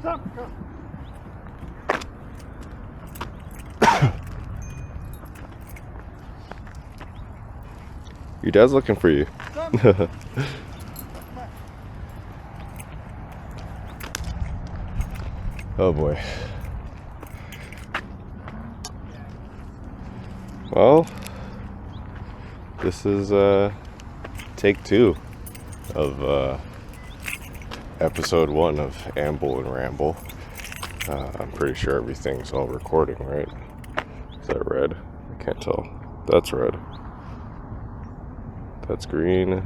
Your dad's looking for you. Oh boy. Well, this is take 2 of episode 1 of Amble and Ramble. I'm pretty sure everything's all recording, right? Is that red? I can't tell. That's red. That's green.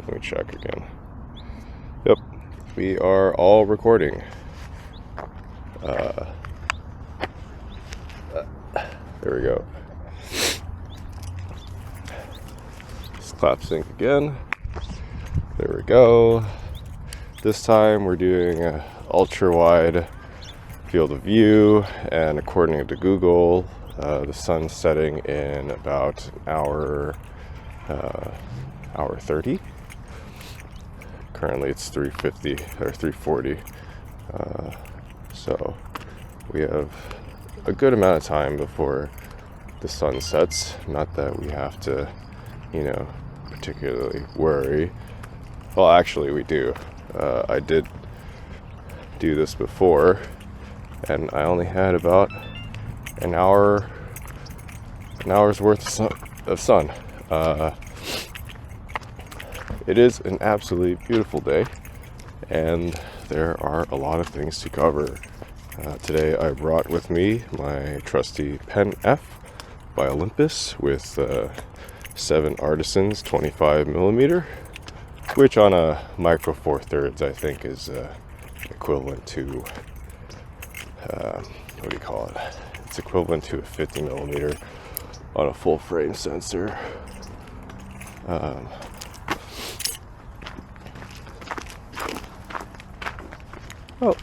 Let me check again. Yep, we are all recording. There we go. Just clap sync again. There we go. This time we're doing a ultra wide field of view, and according to Google, the sun's setting in about an hour 30. Currently it's 3:50 or 3:40. So we have a good amount of time before the sun sets. Not that we have to, particularly worry. Well, actually we do. I did do this before, and I only had about an hour's worth of sun. It is an absolutely beautiful day, and there are a lot of things to cover. Today I brought with me my trusty Pen F by Olympus with 7 Artisans 25mm, which on a micro 4/3 I think is equivalent to what do you call it? It's equivalent to a 50mm on a full frame sensor. Oh,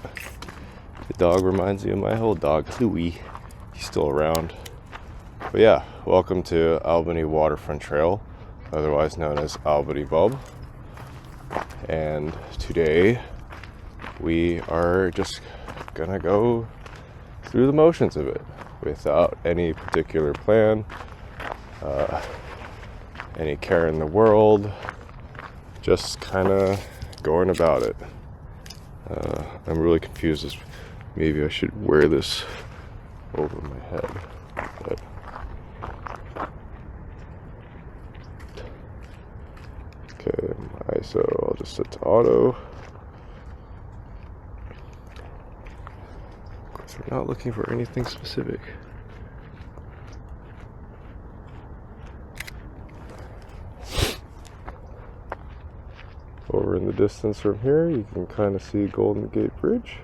the dog reminds me of my old dog, Louie. He's still around. But yeah, welcome to Albany Waterfront Trail, otherwise known as Albany Bub. And today we are just gonna go through the motions of it without any particular plan, any care in the world, just kind of going about it. I'm really confused as maybe I should wear this over my head, but okay, my ISO, I'll just set to auto. Of course, we're not looking for anything specific. Over in the distance from here, you can kind of see Golden Gate Bridge.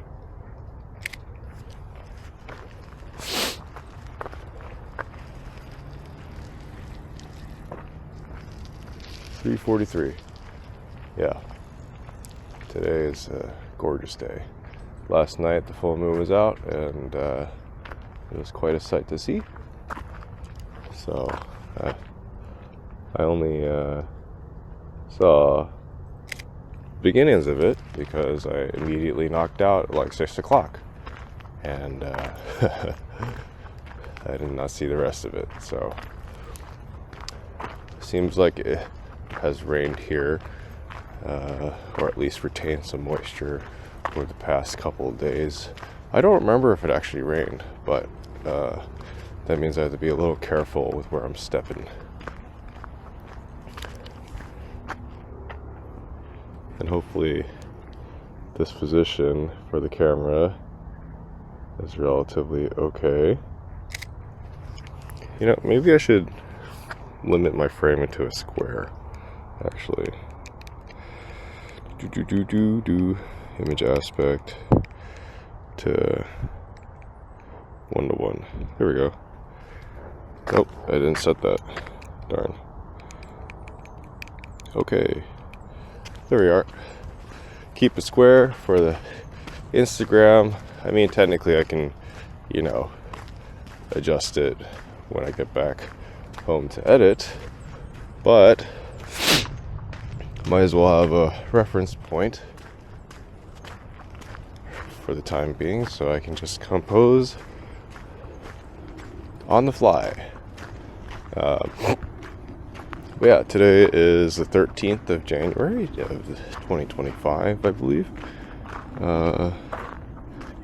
.343. Yeah. Today is a gorgeous day. Last night the full moon was out, and it was quite a sight to see. So I only saw beginnings of it because I immediately knocked out at like 6 o'clock, and I did not see the rest of it. So seems like it has rained here, or at least retained some moisture for the past couple of days. I don't remember if it actually rained, but that means I have to be a little careful with where I'm stepping. And hopefully this position for the camera is relatively okay. Maybe I should limit my frame into a square, actually. Image aspect to 1:1. Here we go. Nope, I didn't set that. Darn. Okay. There we are. Keep it square for the Instagram. I mean, technically I can, adjust it when I get back home to edit, but might as well have a reference point for the time being, so I can just compose on the fly. But yeah, today is the 13th of January of 2025, I believe.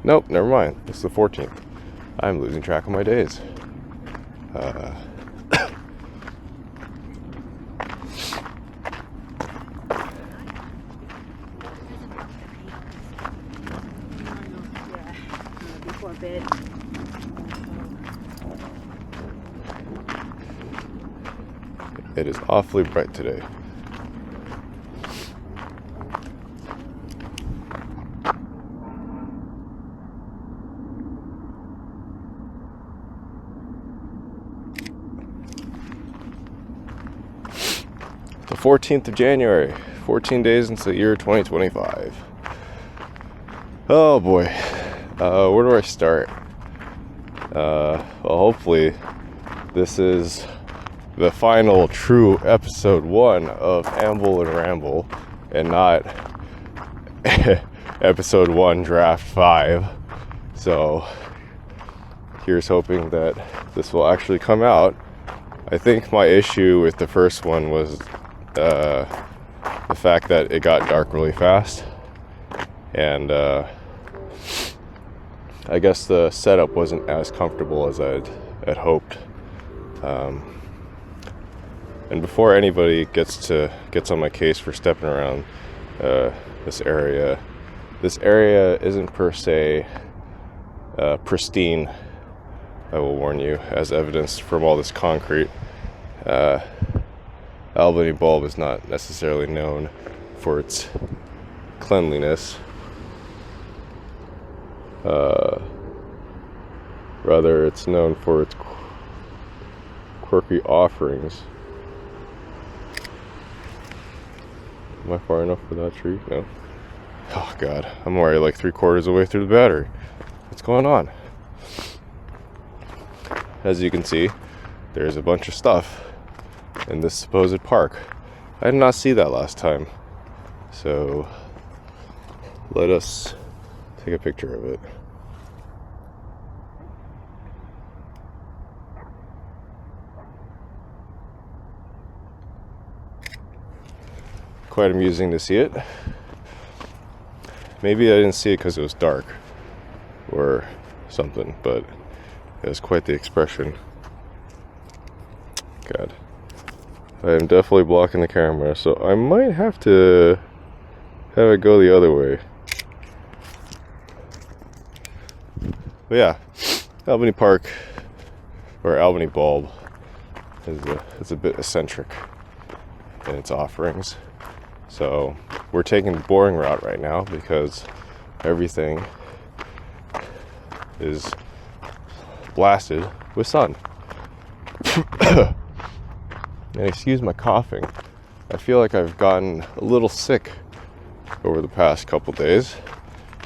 Nope, never mind. It's the 14th. I'm losing track of my days. Before bed. It is awfully bright today. The 14th of January, 14 days into the year 2025. Oh boy, where do I start? Well, hopefully this is the final true episode 1 of Amble and Ramble, and not episode 1 draft 5. So here's hoping that this will actually come out. I think my issue with the first one was the fact that it got dark really fast, and I guess the setup wasn't as comfortable as I'd hoped. And before anybody gets on my case for stepping around this area isn't per se pristine. I will warn you, as evidenced from all this concrete. Albany bulb is not necessarily known for its cleanliness. Rather, it's known for its quirky offerings. Am I far enough for that tree? No. Oh god, I'm already like 3/4 of the way through the battery. What's going on? As you can see, there's a bunch of stuff in this supposed park. I did not see that last time. So let us take a picture of it. Quite amusing to see it. Maybe I didn't see it because it was dark or something, but it was quite the expression. God. I am definitely blocking the camera, so I might have to have it go the other way. But yeah, Albany Park, or Albany Bulb, is a bit eccentric in its offerings. So we're taking the boring route right now because everything is blasted with sun. And excuse my coughing. I feel like I've gotten a little sick over the past couple days.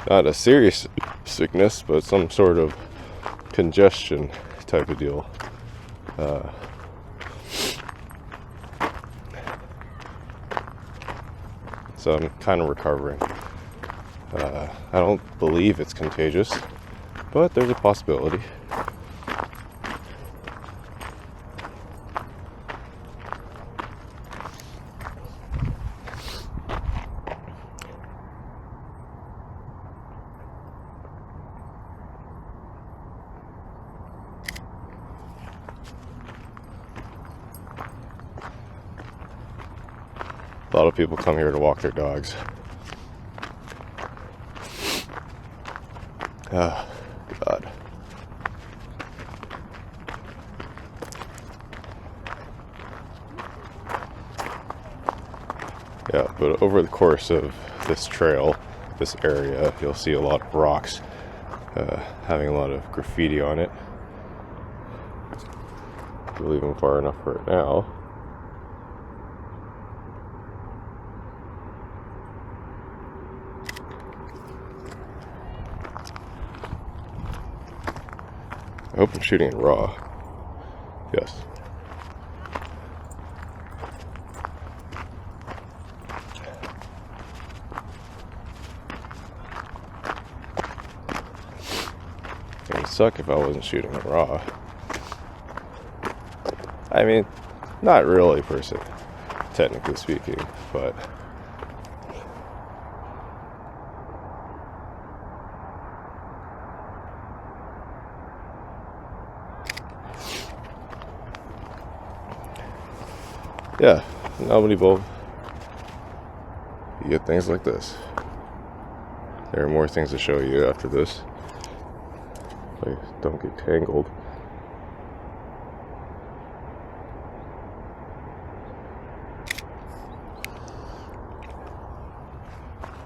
Not a serious sickness, but some sort of congestion type of deal. So I'm kind of recovering. I don't believe it's contagious, but there's a possibility. A lot of people come here to walk their dogs. Oh, God. Yeah, but over the course of this trail, this area, you'll see a lot of rocks having a lot of graffiti on it. We'll leave them far enough for it now. I hope I'm shooting it raw. Yes. suck if I wasn't shooting it raw. I mean, not really per se, technically speaking, but yeah, in Albany bulb, you get things like this. There are more things to show you after this. If I don't get tangled.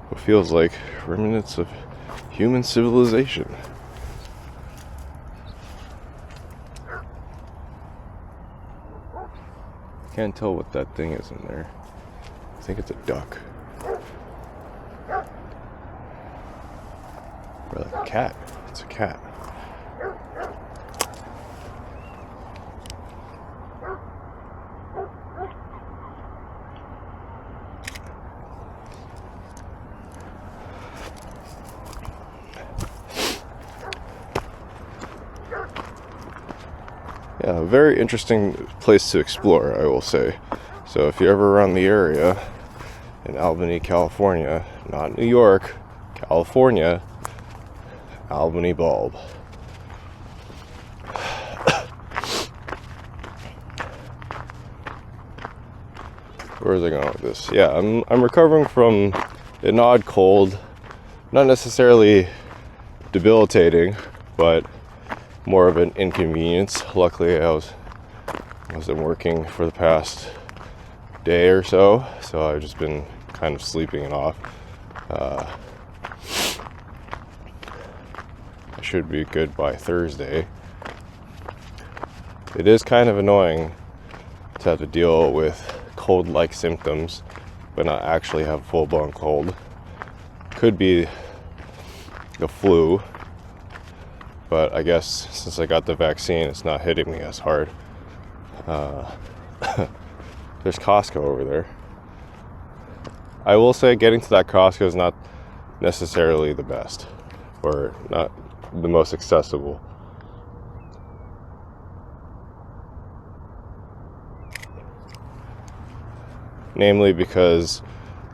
What feels like remnants of human civilization. Can't tell what that thing is in there. I think it's a duck. Or like a cat. It's a cat. Yeah, a very interesting place to explore, I will say. So if you're ever around the area in Albany, California, not New York, California, Albany bulb. Where is I going with this? Yeah, I'm recovering from an odd cold, not necessarily debilitating, but more of an inconvenience. Luckily, I wasn't working for the past day or so, so I've just been kind of sleeping it off. I should be good by Thursday. It is kind of annoying to have to deal with cold-like symptoms, but not actually have a full-blown cold. Could be the flu. But I guess since I got the vaccine, it's not hitting me as hard. There's Costco over there. I will say getting to that Costco is not necessarily the best, or not the most accessible. Namely because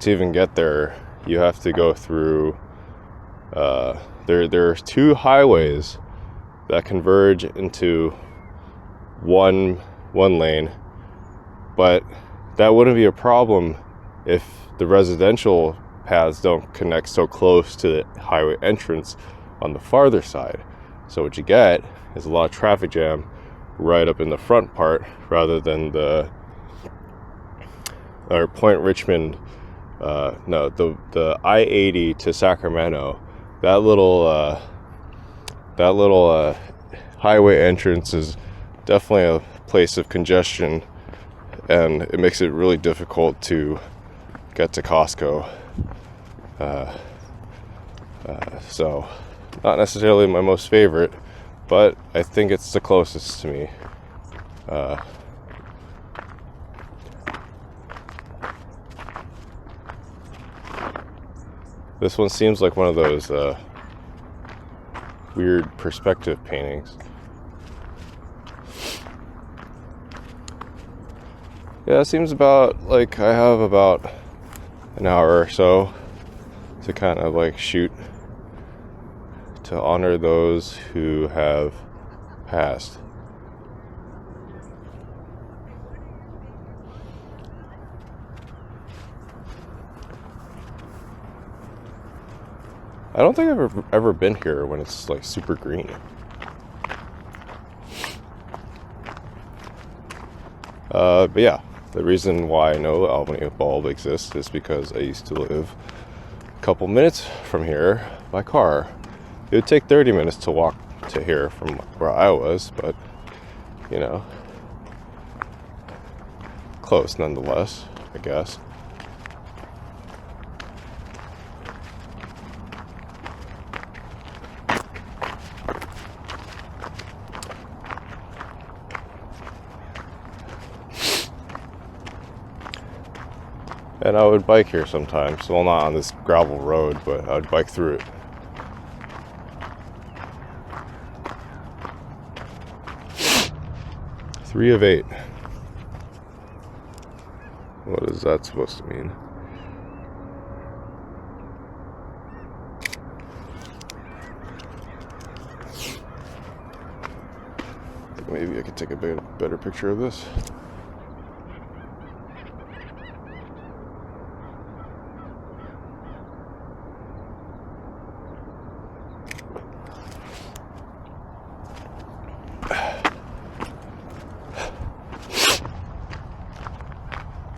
to even get there, you have to go through, there are two highways that converge into one lane, but that wouldn't be a problem if the residential paths don't connect so close to the highway entrance on the farther side. So what you get is a lot of traffic jam right up in the front part, rather than the Point Richmond, the I-80 to Sacramento. That little highway entrance is definitely a place of congestion, and it makes it really difficult to get to Costco. So, not necessarily my most favorite, but I think it's the closest to me. This one seems like one of those weird perspective paintings. Yeah, it seems about like I have about an hour or so to kind of like shoot to honor those who have passed. I don't think I've ever been here when it's like super green. But yeah, the reason why I know Albany bulb exists is because I used to live a couple minutes from here by car. It would take 30 minutes to walk to here from where I was, but you know, close nonetheless, I guess. And I would bike here sometimes. Well, not on this gravel road, but I would bike through it. 3 of 8. What is that supposed to mean? Maybe I could take a better picture of this.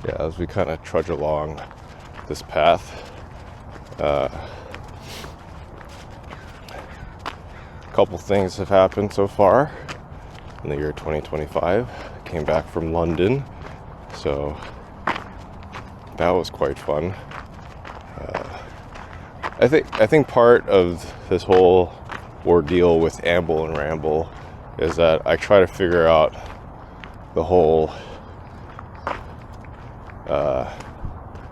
Yeah, as we kind of trudge along this path, a couple things have happened so far in the year 2025. I came back from London, so that was quite fun. I think part of this whole ordeal with Amble and Ramble is that I try to figure out the whole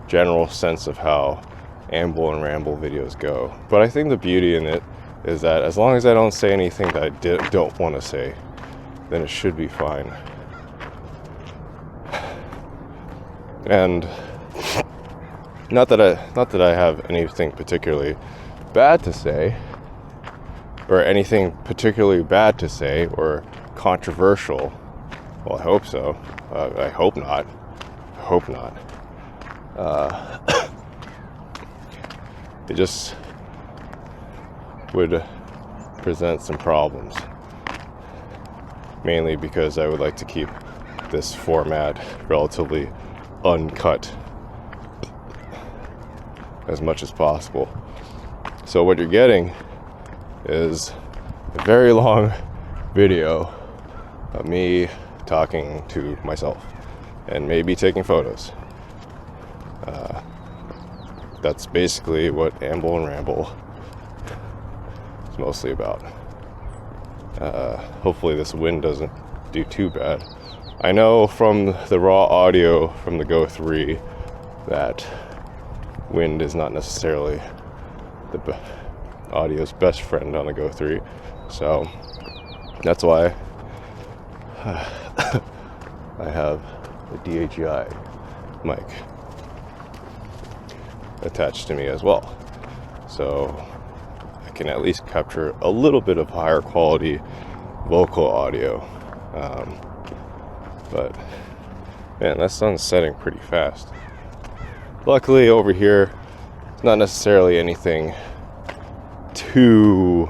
general sense of how Amble and Ramble videos go. But I think the beauty in it is that as long as I don't say anything that I don't want to say, then it should be fine. And not that I have anything particularly bad to say, or anything particularly bad to say, or controversial. Well, I hope so. I hope not. I hope not. It just would present some problems. Mainly because I would like to keep this format relatively uncut as much as possible. So what you're getting is a very long video of me talking to myself and maybe taking photos. That's basically what Amble and Ramble is mostly about. Hopefully this wind doesn't do too bad. I know from the raw audio from the Go 3 that wind is not necessarily the audio's best friend on the Go 3, so that's why I have a DJI mic attached to me as well, so I can at least capture a little bit of higher quality vocal audio. But man, that sun's setting pretty fast. Luckily over here it's not necessarily anything too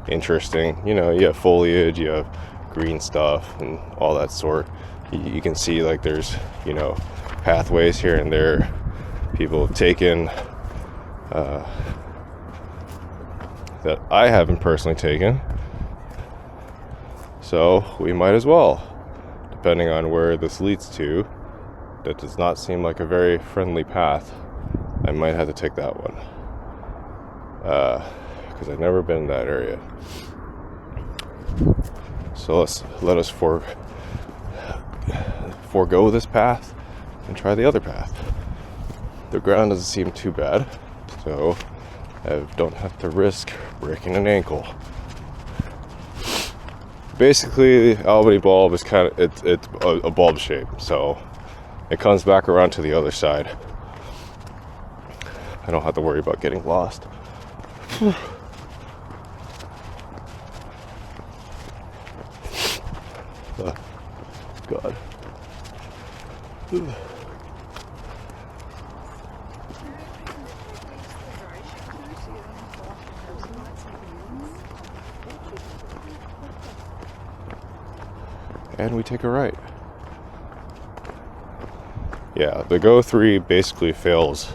interesting. You know, you have foliage, you have green stuff and all that sort. You can see like there's, you know, pathways here and there people have taken that I haven't personally taken, so we might as well, depending on where this leads to. That does not seem like a very friendly path. I might have to take that one because I've never been in that area. So let us forego this path and try the other path. The ground doesn't seem too bad, so I don't have to risk breaking an ankle. Basically, the Albany bulb is it's a bulb shape, so it comes back around to the other side. I don't have to worry about getting lost. God. And we take a right. Yeah, the Go 3 basically fails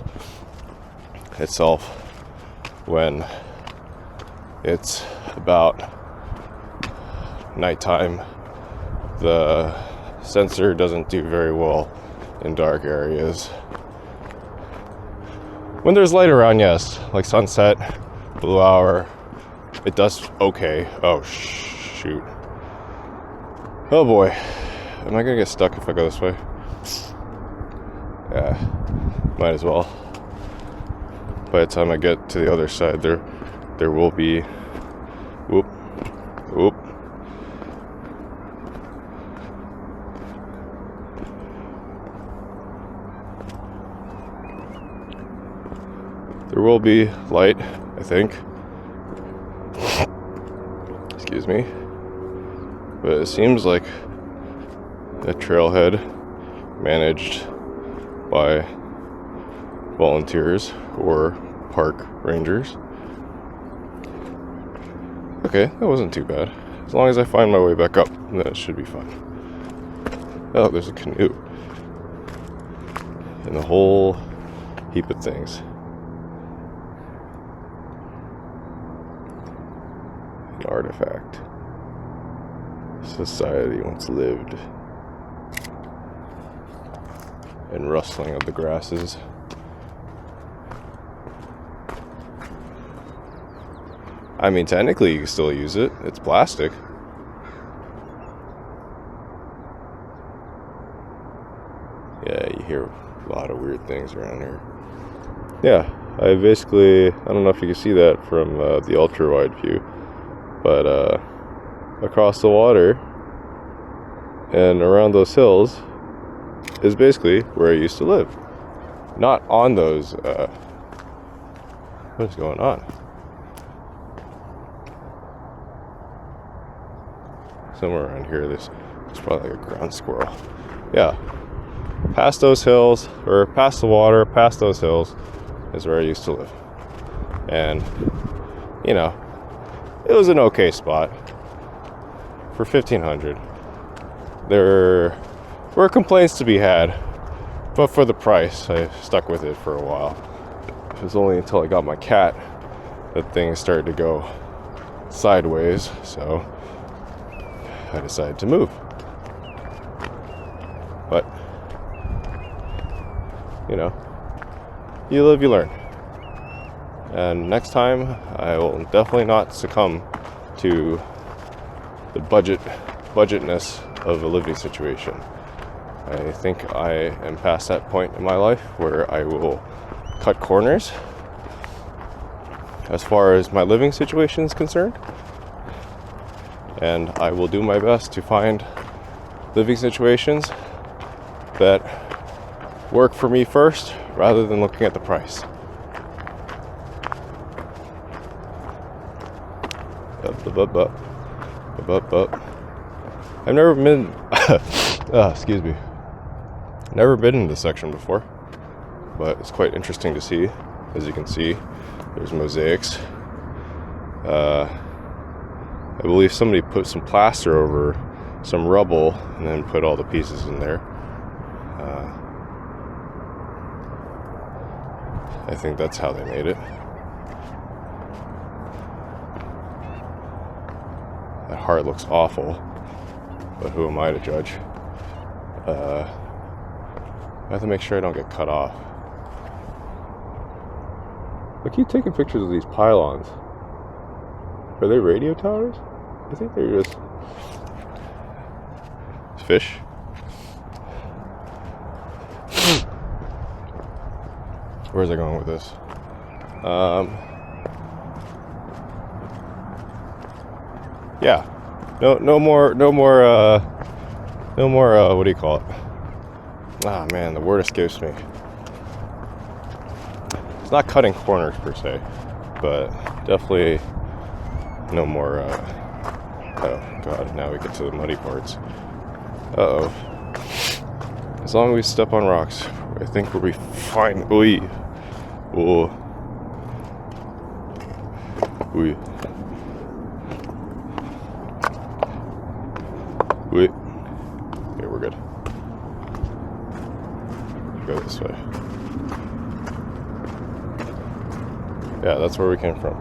itself when it's about nighttime. The sensor doesn't do very well in dark areas. When there's light around, yes, like sunset, blue hour, it does okay. Oh shoot. Oh boy, am I gonna get stuck if I go this way? Yeah, might as well. By the time I get to the other side, there will be, There will be light, I think. Excuse me. But it seems like a trailhead managed by volunteers or park rangers. Okay, that wasn't too bad. As long as I find my way back up, then it should be fine. Oh, there's a canoe. And a whole heap of things. An artifact. Society once lived. And rustling of the grasses. I mean, technically you can still use it. It's plastic. Yeah, you hear a lot of weird things around here. Yeah, I don't know if you can see that from the ultra-wide view, but across the water and around those hills is basically where I used to live. Not on those, what is going on? Somewhere around here, there's probably like a ground squirrel. Yeah, past those hills, or past the water, past those hills, is where I used to live. And, you know, it was an okay spot for $1,500. There were complaints to be had, but for the price, I stuck with it for a while. It was only until I got my cat that things started to go sideways, so I decided to move. But, you know, you live, you learn. And next time, I will definitely not succumb to the budgetness of a living situation. I think I am past that point in my life where I will cut corners as far as my living situation is concerned. And I will do my best to find living situations that work for me first, rather than looking at the price. I've never been, excuse me. Never been in this section before, but it's quite interesting to see. As you can see, there's mosaics. I believe somebody put some plaster over some rubble and then put all the pieces in there. I think that's how they made it. That heart looks awful, but who am I to judge? I have to make sure I don't get cut off. I keep taking pictures of these pylons. Are they radio towers? I think they're just fish. Where's I going with this? Yeah. No more, what do you call it? Ah, man, the word escapes me. It's not cutting corners per se, but definitely no more, oh god, now we get to the muddy parts. Uh-oh. As long as we step on rocks, I think we'll be fine. Ooh. Ooh. Ooh. Ooh. Okay, we're good. Go this way. Yeah, that's where we came from.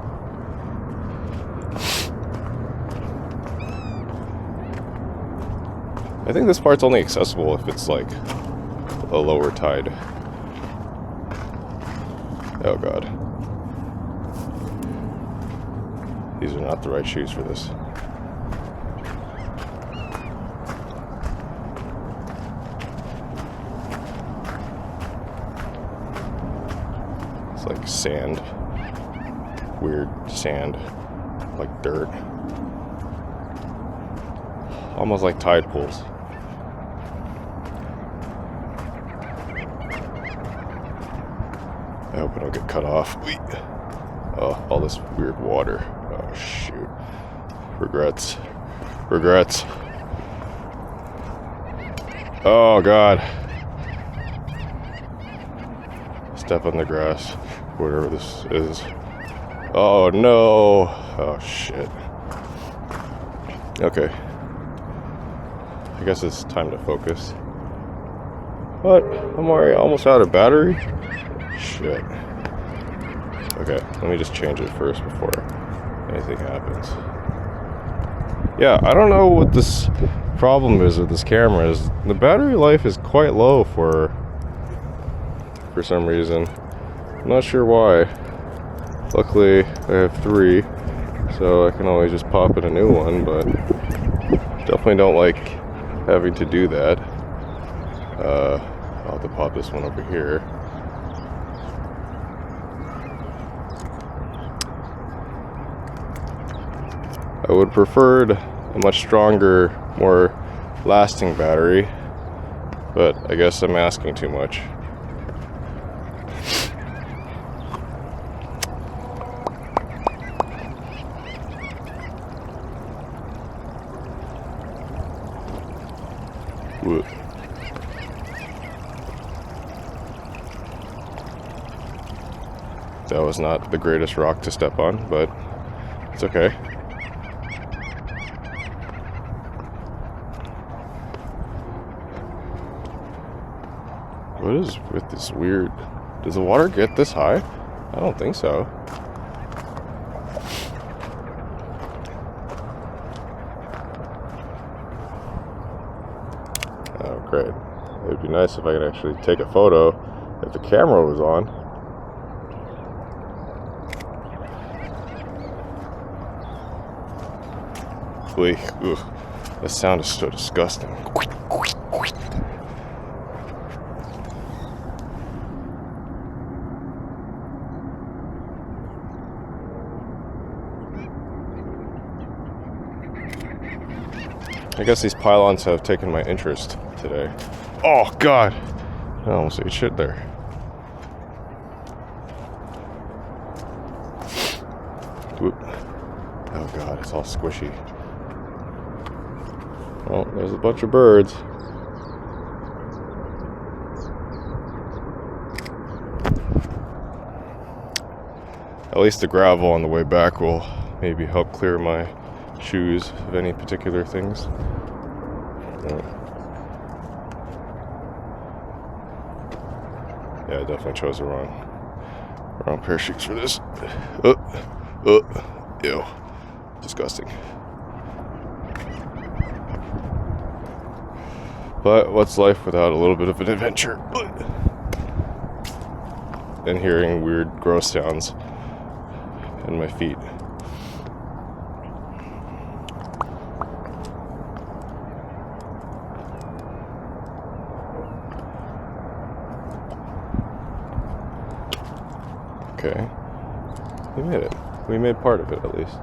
I think this part's only accessible if it's like a lower tide. Oh god. These are not the right shoes for this. It's like sand. Weird sand. Like dirt. Almost like tide pools. Oh hope I don't get cut off. Oh, all this weird water. Oh, shoot. Regrets. Oh, God. Step on the grass. Whatever this is. Oh, no. Oh, shit. Okay. I guess it's time to focus. What? I'm already almost out of battery? Shit. Okay, let me just change it first before anything happens. Yeah, I don't know what this problem is with this camera. The battery life is quite low for some reason. I'm not sure why. Luckily, I have 3, so I can always just pop in a new one, but definitely don't like having to do that. I'll have to pop this one over here. I would prefer a much stronger, more lasting battery, but I guess I'm asking too much. Whoa. That was not the greatest rock to step on, but it's okay. What is with this weird... Does the water get this high? I don't think so. Oh, great. It would be nice if I could actually take a photo if the camera was on. Ugh, that sound is so disgusting. I guess these pylons have taken my interest today. Oh, God! I almost ate shit there. Whoop. Oh, God, it's all squishy. Oh, there's a bunch of birds. At least the gravel on the way back will maybe help clear my shoes of any particular things. Yeah, I definitely chose the wrong pair of shoes for this. Ew. Disgusting. But what's life without a little bit of an adventure? And hearing weird, gross sounds in my feet. Okay. We made it. We made part of it, at least.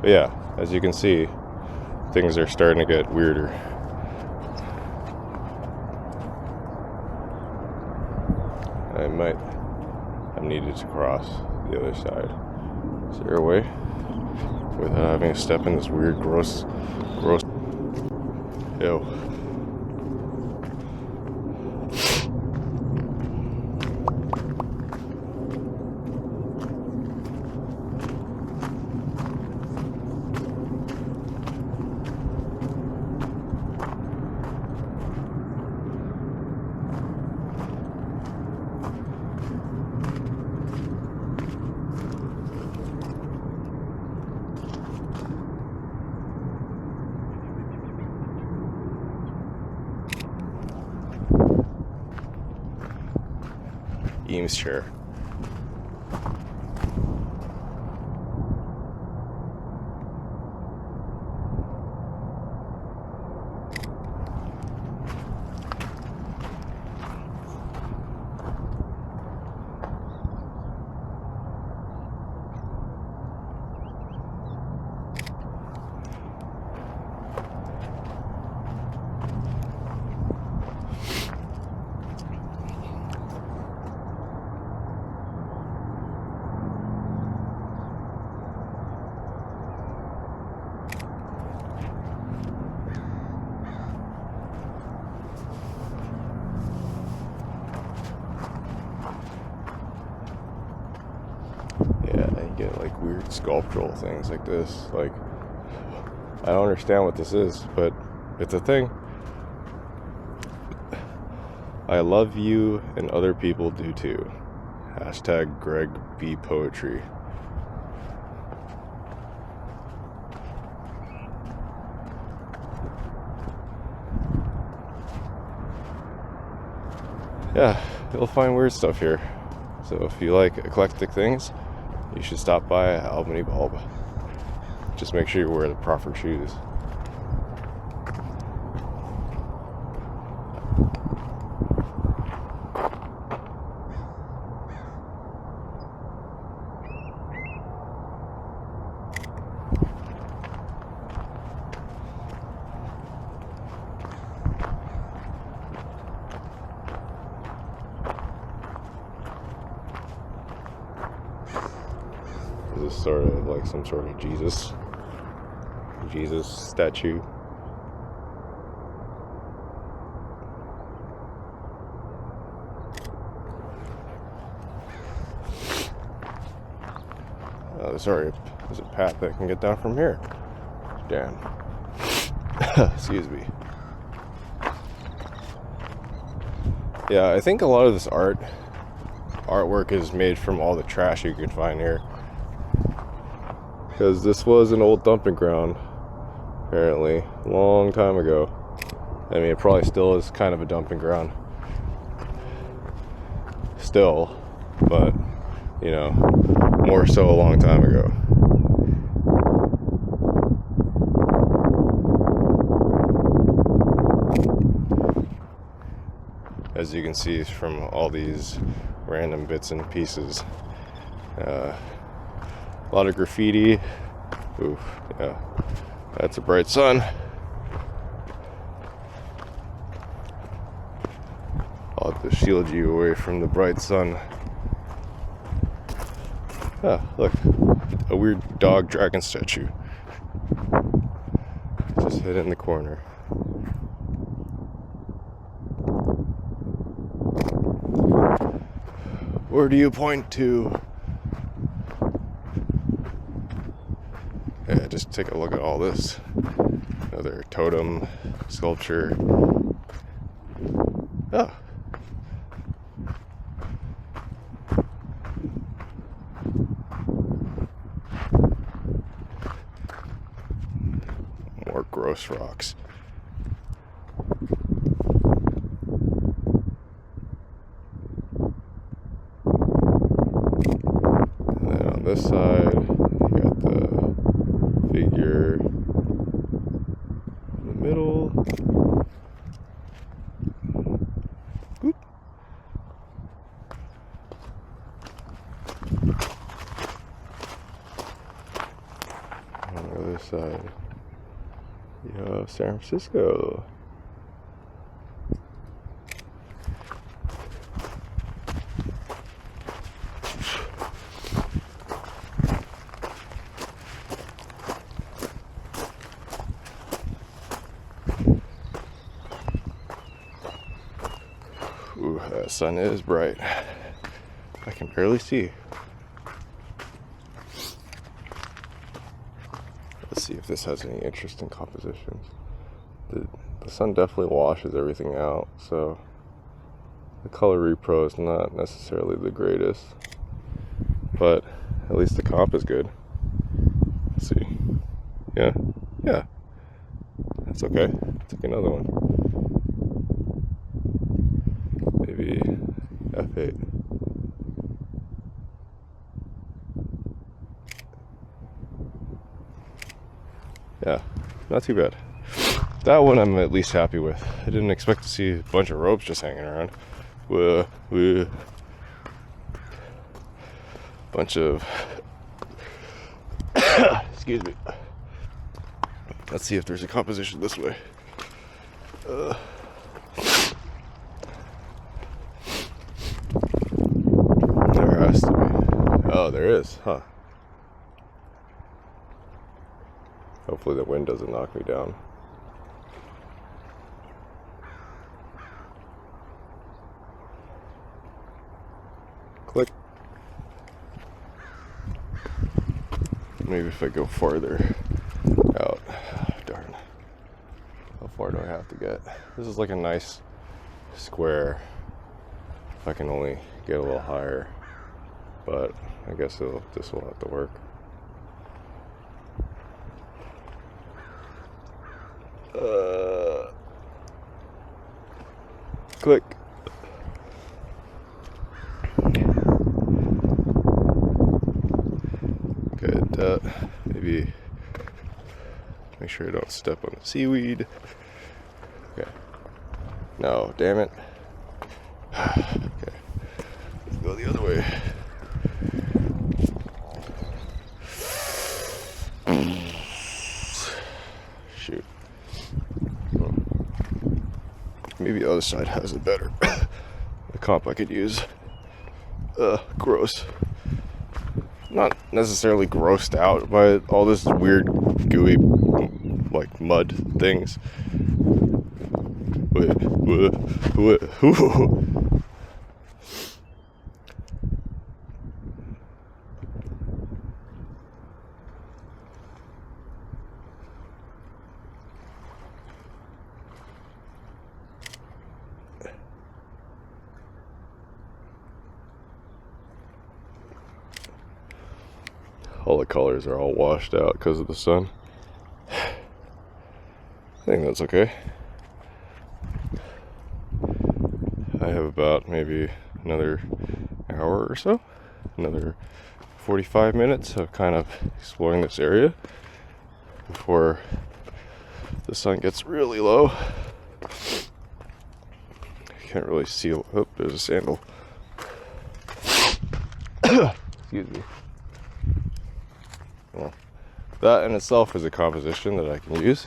But yeah, as you can see, things are starting to get weirder. I might have needed to cross the other side. Is there a way without having to step in this weird, gross... Ew. Eames chair. sculptural things like this. Like, I don't understand what this is, but it's a thing. I love you and other people do too. Hashtag Greg B. Poetry. Yeah, you'll find weird stuff here. So if you like eclectic things, you should stop by Albany Bulb. Just make sure you wear the proper shoes. This is sort of like some sort of Jesus statue. There's a path that can get down from here. Damn. Excuse me. Yeah, I think a lot of this artwork is made from all the trash you can find here. Because this was an old dumping ground, apparently, a long time ago. I mean, it probably still is kind of a dumping ground. Still, but, you know, more so a long time ago. As you can see from all these random bits and pieces. A lot of graffiti. Oof, yeah. That's a bright sun. I'll have to shield you away from the bright sun. Ah, look. A weird dog dragon statue. Just hid in the corner. Where do you point to? Yeah, just take a look at all this. Another totem sculpture. Oh. More gross rocks. And then on this side, you got the figure in the middle. Oop. On the other side, you have San Francisco. Ooh, that sun is bright. I can barely see. Let's see if this has any interesting compositions. The sun definitely washes everything out, so the color repro is not necessarily the greatest, but at least the comp is good. Let's see. Yeah, that's okay. Take another one. Maybe F8. Yeah, not too bad. That one I'm at least happy with. I didn't expect to see a bunch of ropes just hanging around. Bunch of excuse me. Let's see if there's a composition this way. There has to be. Oh, there is, huh? Hopefully the wind doesn't knock me down. Click. maybe if I go farther out. Darn. How far do I have to get? This is like a nice square. If I can only get a little higher. But I guess this will have to work. Click. Good. Maybe make sure I don't step on the seaweed. Okay. No, damn it. Okay. Let's go the other way. Shoot. Maybe the other side has a better comp I could use. Gross. Not necessarily grossed out by all this weird gooey like mud things. All the colors are all washed out because of the sun. I think that's okay. I have about maybe another hour or so, another 45 minutes of kind of exploring this area before the sun gets really low. I can't really see. Oh, there's a sandal. Excuse me. Well, that in itself is a composition that I can use.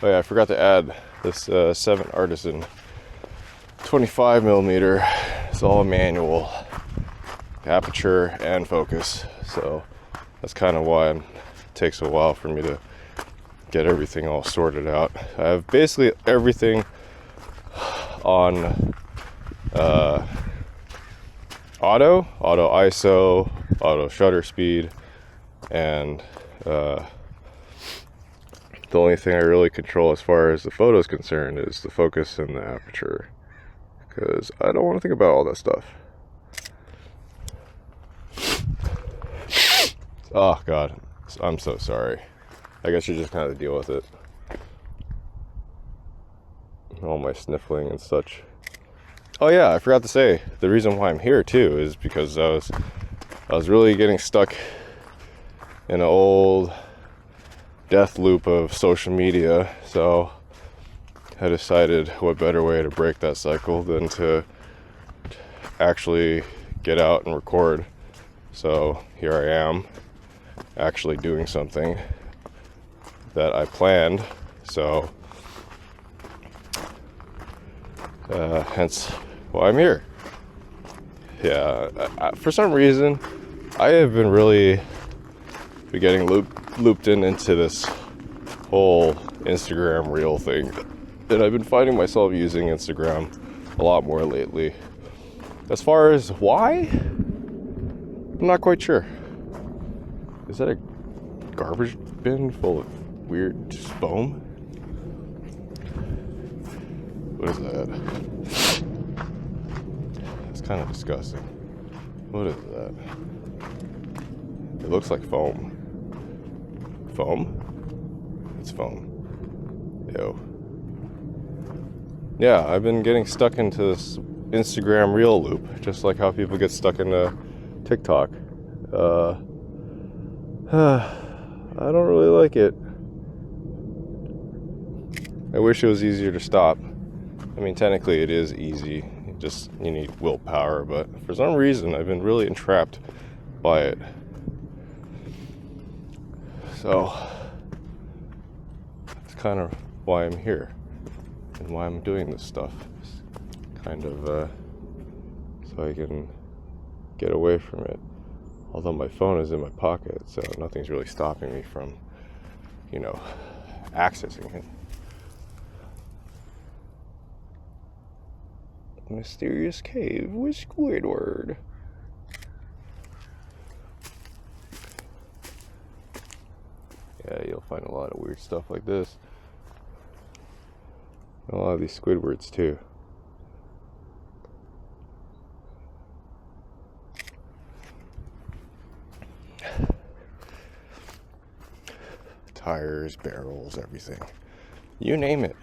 Oh yeah, I forgot to add this 7 Artisan 25mm. It's all manual, aperture and focus, so that's kind of why it takes a while for me to get everything all sorted out. I have basically everything on auto ISO, auto shutter speed, and the only thing I really control as far as the photo is concerned is the focus and the aperture, because I don't want to think about all that stuff. Oh God, I'm so sorry. I guess you just kind of deal with it. All my sniffling and such. Oh yeah, I forgot to say, the reason why I'm here too is because I was really getting stuck in an old death loop of social media, so I decided what better way to break that cycle than to actually get out and record. So here I am, actually doing something that I planned, so hence why I'm here. Yeah, for some reason I have been really getting looped into this whole Instagram reel thing, and I've been finding myself using Instagram a lot more lately. As far as why, I'm not quite sure. Is that a garbage bin full of weird foam? What is that? It's kind of disgusting. What is that? It looks like foam. Foam? It's foam. Ew. Yeah, I've been getting stuck into this Instagram reel loop, just like how people get stuck into TikTok. I don't really like it. I wish it was easier to stop. I mean, technically it is easy. You need willpower, but for some reason I've been really entrapped by it. So that's kind of why I'm here and why I'm doing this stuff. kind of so I can get away from it. Although my phone is in my pocket, so nothing's really stopping me from, accessing it. Mysterious cave with Squidward. Yeah, you'll find a lot of weird stuff like this. A lot of these Squidwards too. Tires, barrels, everything. You name it.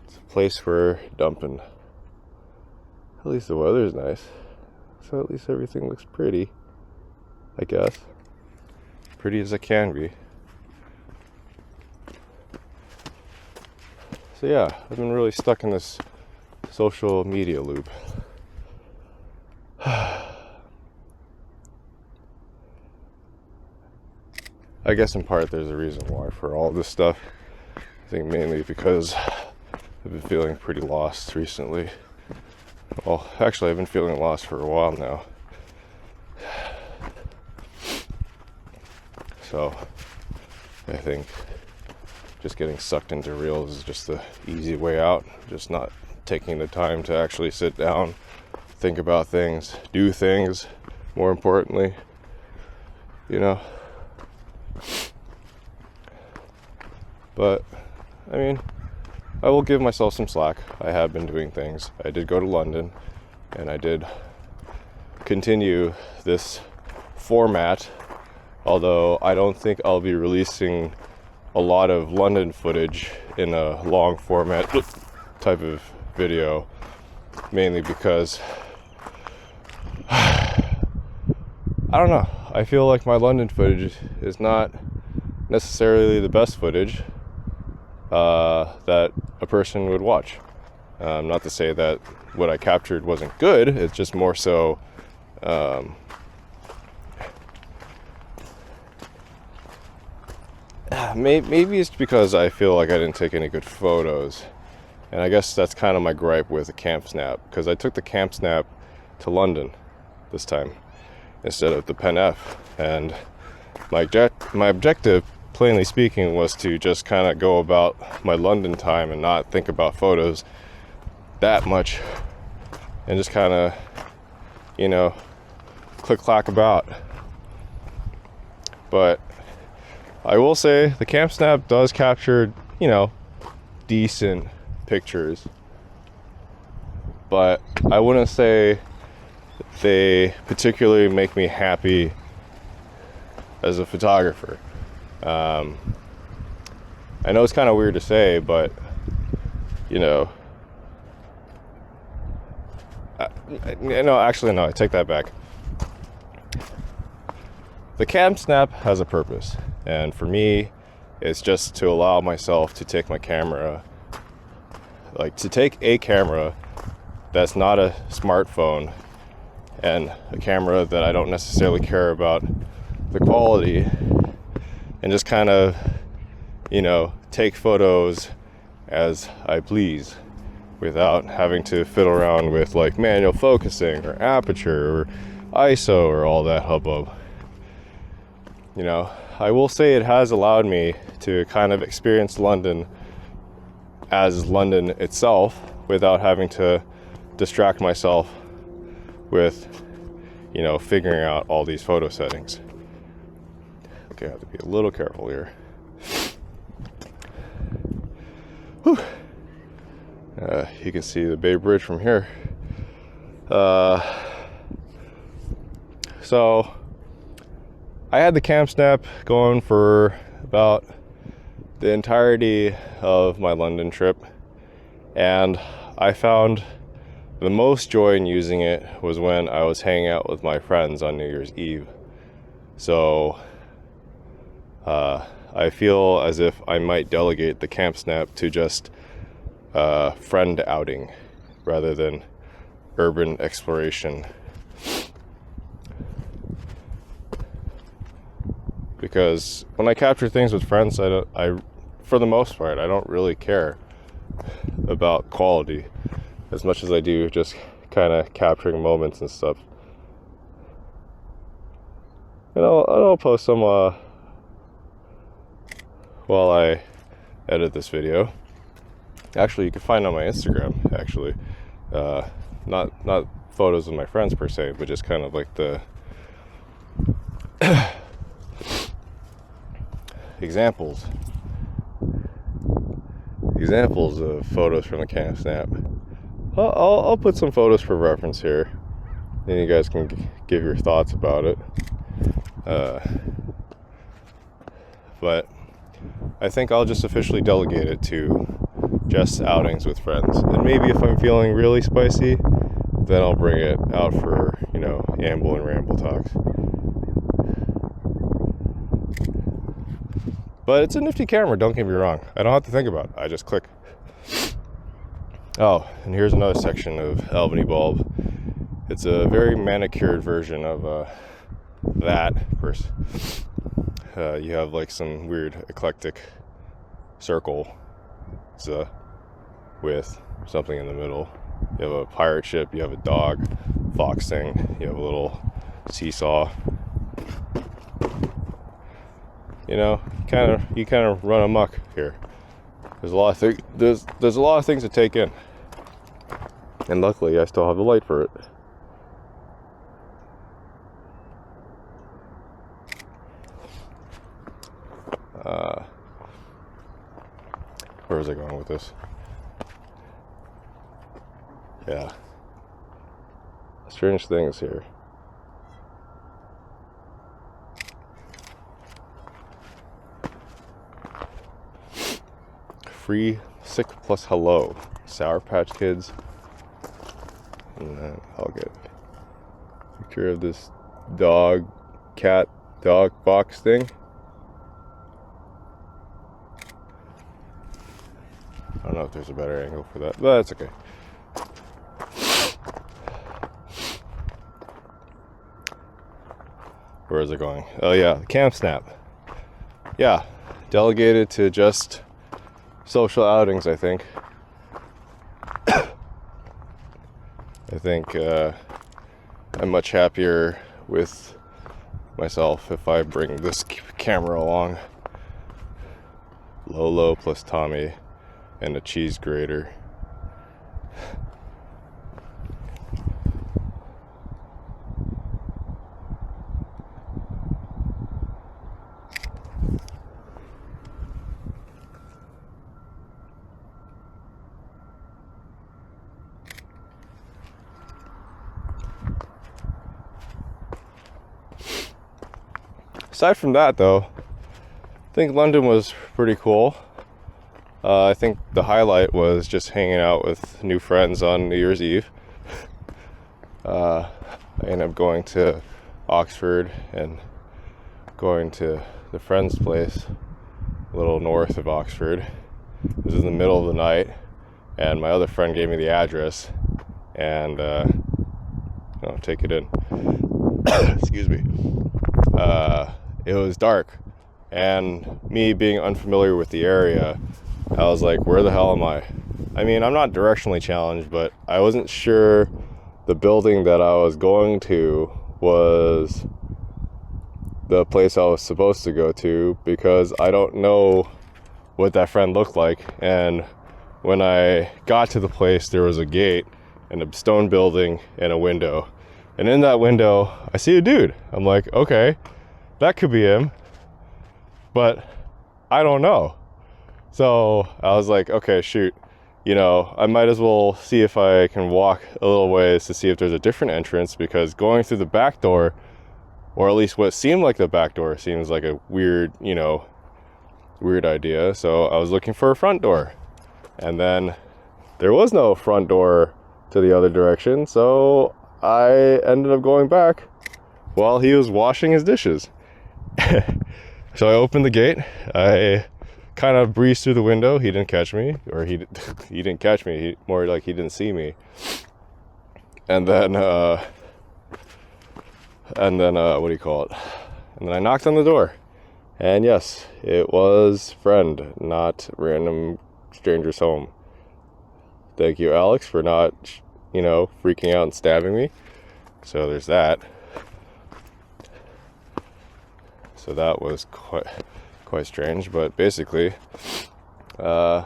It's a place for dumping. At least the weather's nice. So at least everything looks pretty, I guess. Pretty as it can be. So yeah, I've been really stuck in this social media loop. I guess in part there's a reason why for all this stuff. I think mainly because I've been feeling pretty lost recently. Well, actually I've been feeling lost for a while now. So I think just getting sucked into reels is just the easy way out. Just not taking the time to actually sit down, think about things, do things, more importantly, But, I mean, I will give myself some slack. I have been doing things. I did go to London, and I did continue this format, although I don't think I'll be releasing a lot of London footage in a long format type of video, mainly because I don't know. I feel like my London footage is not necessarily the best footage that a person would watch. Not to say that what I captured wasn't good, it's just more so maybe it's because I feel like I didn't take any good photos. And I guess that's kind of my gripe with the camp snap, because I took the camp snap to London this time instead of the Pen F, and my objective, plainly speaking, was to just kind of go about my London time and not think about photos that much, and just kind of, click-clack about. But I will say the camp snap does capture, decent pictures, but I wouldn't say they particularly make me happy as a photographer. I know it's kind of weird to say, but I take that back. The camp snap has a purpose, and for me it's just to allow myself to take my camera, to take a camera that's not a smartphone and a camera that I don't necessarily care about the quality, and just kind of, take photos as I please without having to fiddle around with manual focusing or aperture or ISO or all that hubbub. I will say it has allowed me to kind of experience London as London itself without having to distract myself with, figuring out all these photo settings. Okay, I have to be a little careful here. Whew. You can see the Bay Bridge from here. So I had the camp snap going for about the entirety of my London trip, and I found the most joy in using it was when I was hanging out with my friends on New Year's Eve. So I feel as if I might delegate the camp snap to just friend outing rather than urban exploration, because when I capture things with friends, for the most part, I don't really care about quality. as much as I do just kind of capturing moments and stuff. And I'll post some while I edit this video. Actually, you can find it on my Instagram, actually. Not photos of my friends per se, but just kind of like the examples of photos from the camp snap. I'll put some photos for reference here, then you guys can give your thoughts about it. But I think I'll just officially delegate it to just outings with friends, and maybe if I'm feeling really spicy, then I'll bring it out for, amble and ramble talks. But it's a nifty camera, don't get me wrong. I don't have to think about it. I just click. Oh, and here's another section of Albany bulb. It's a very manicured version of that. You have like some weird eclectic circle with something in the middle. You have a pirate ship, you have a dog, fox thing, you have a little seesaw. You kind of run amok here. There's a lot of there's a lot of things to take in, and luckily I still have the light for it. Where was I going with this? Yeah, strange things here. Free sick plus hello, Sour Patch Kids, and then I'll get a picture of this dog box thing. I don't know if there's a better angle for that, but that's okay. Where is it going? Oh yeah, the camp snap. Yeah, delegated to just social outings, I think. I think I'm much happier with myself if I bring this camera along. Lolo plus Tommy and a cheese grater. Aside from that, though, I think London was pretty cool. I think the highlight was just hanging out with new friends on New Year's Eve. I ended up going to Oxford and going to the friend's place a little north of Oxford. It was in the middle of the night, and my other friend gave me the address, and take it in. Excuse me. It was dark, and me being unfamiliar with the area, I was like, where the hell am I? I mean, I'm not directionally challenged, but I wasn't sure the building that I was going to was the place I was supposed to go to, because I don't know what that friend looked like. And when I got to the place, there was a gate and a stone building and a window. And in that window, I see a dude. I'm like, okay, that could be him, but I don't know. So I was like, okay, shoot, I might as well see if I can walk a little ways to see if there's a different entrance, because going through the back door, or at least what seemed like the back door, seems like a weird idea. So I was looking for a front door, and then there was no front door to the other direction. So I ended up going back while he was washing his dishes. So I opened the gate. I kind of breezed through the window. He didn't catch me, or he didn't catch me. More like he didn't see me. And then what do you call it? And then I knocked on the door, and yes, it was friend, not random stranger's home. Thank you, Alex, for not, freaking out and stabbing me. So there's that. So that was quite strange, but basically, it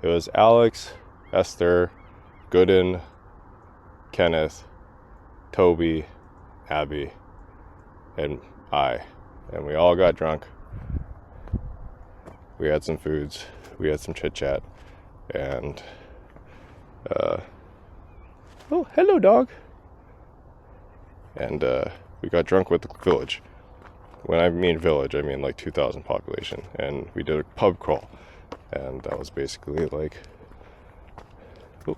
was Alex, Esther, Gooden, Kenneth, Toby, Abby, and I. And we all got drunk. We had some foods, we had some chit chat, and oh, hello, dog. And we got drunk with the village. When I mean village, I mean like 2,000 population. And we did a pub crawl, and that was basically like, oh.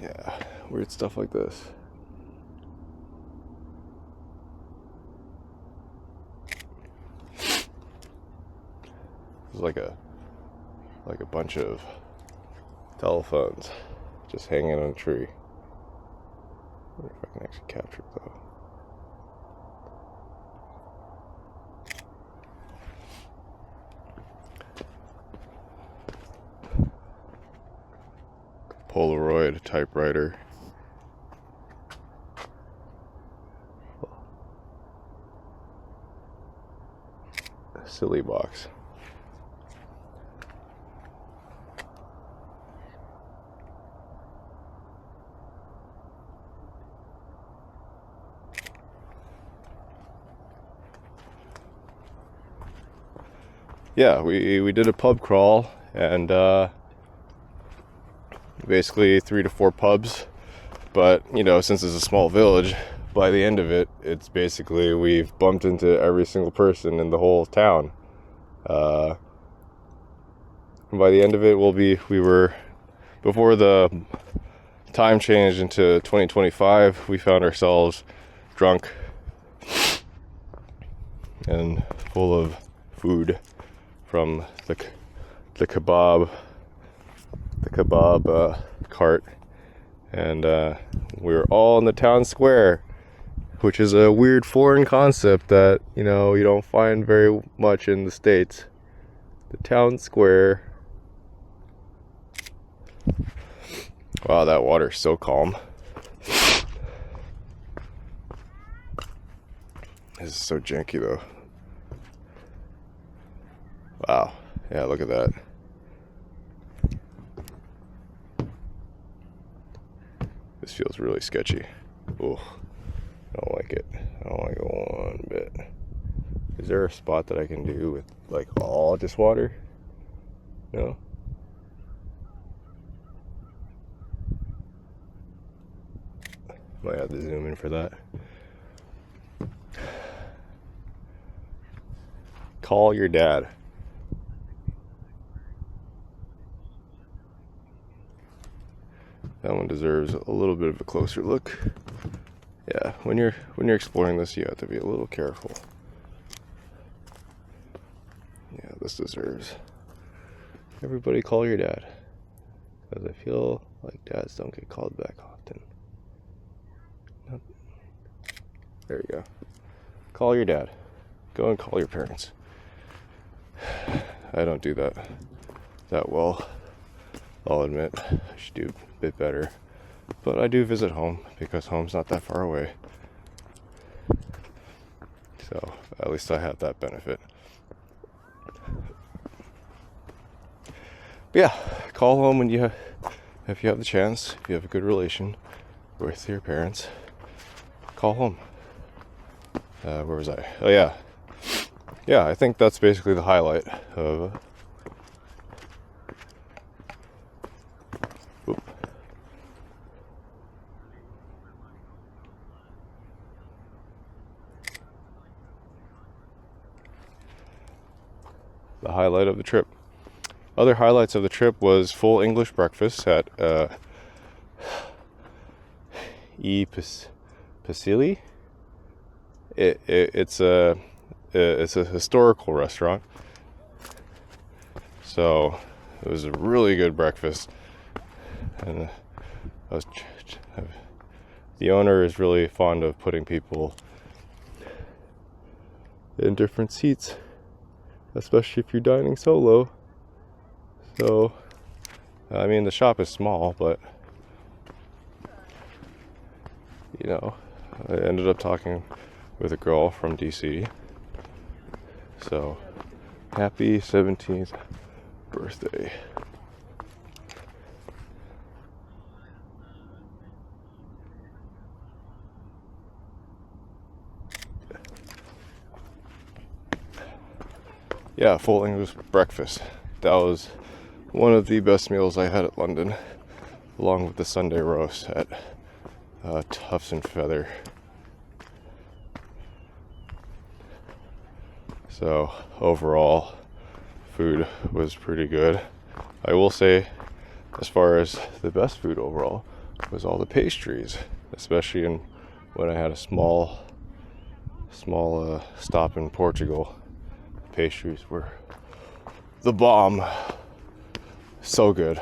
Yeah, weird stuff like this. It's like a bunch of telephones just hanging on a tree. I wonder if I can actually capture it though. Polaroid typewriter. Silly box. Yeah, we did a pub crawl, and basically 3 to 4 pubs, but since it's a small village, by the end of it, it's basically we've bumped into every single person in the whole town. And by the end of it, before the time changed into 2025, we found ourselves drunk and full of food from the kebab cart, and we were all in the town square, which is a weird foreign concept that you don't find very much in the States. The town square. Wow, that water's so calm. This is so janky though. Wow, yeah, look at that. This feels really sketchy. Oh, I don't like it. I don't like it one bit. Is there a spot that I can do with like all just water? No? Might have to zoom in for that. Call your dad. That one deserves a little bit of a closer look. Yeah, when you're exploring this, you have to be a little careful. Yeah, this deserves. Everybody call your dad, because I feel like dads don't get called back often. Nope. There you go. Call your dad. Go and call your parents. I don't do that well. I'll admit, I should do a bit better. But I do visit home, because home's not that far away. So, at least I have that benefit. But yeah, call home when if you have the chance, if you have a good relation with your parents, call home. Where was I? Oh yeah. Yeah, I think that's basically the highlight of the highlight of the trip. Other highlights of the trip was full English breakfast at E Pasili. It's a historical restaurant, so it was a really good breakfast. And the owner is really fond of putting people in different seats, especially if you're dining solo. So, I mean, the shop is small, but you know, I ended up talking with a girl from DC. So, happy 17th birthday. Yeah, full English breakfast. That was one of the best meals I had at London, along with the Sunday roast at Tufts and Feather. So overall, food was pretty good. I will say, as far as the best food overall, was all the pastries, especially when I had a small stop in Portugal. Pastries were the bomb. So good.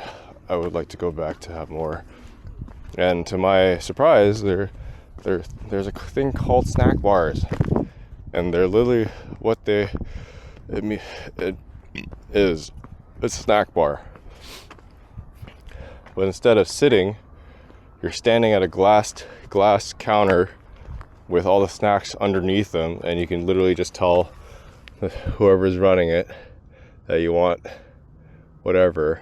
I would like to go back to have more. And to my surprise, there's a thing called snack bars, and they're literally what it is. It's a snack bar, but instead of sitting, you're standing at a glass counter with all the snacks underneath them, and you can literally just tell whoever's running it that you want whatever,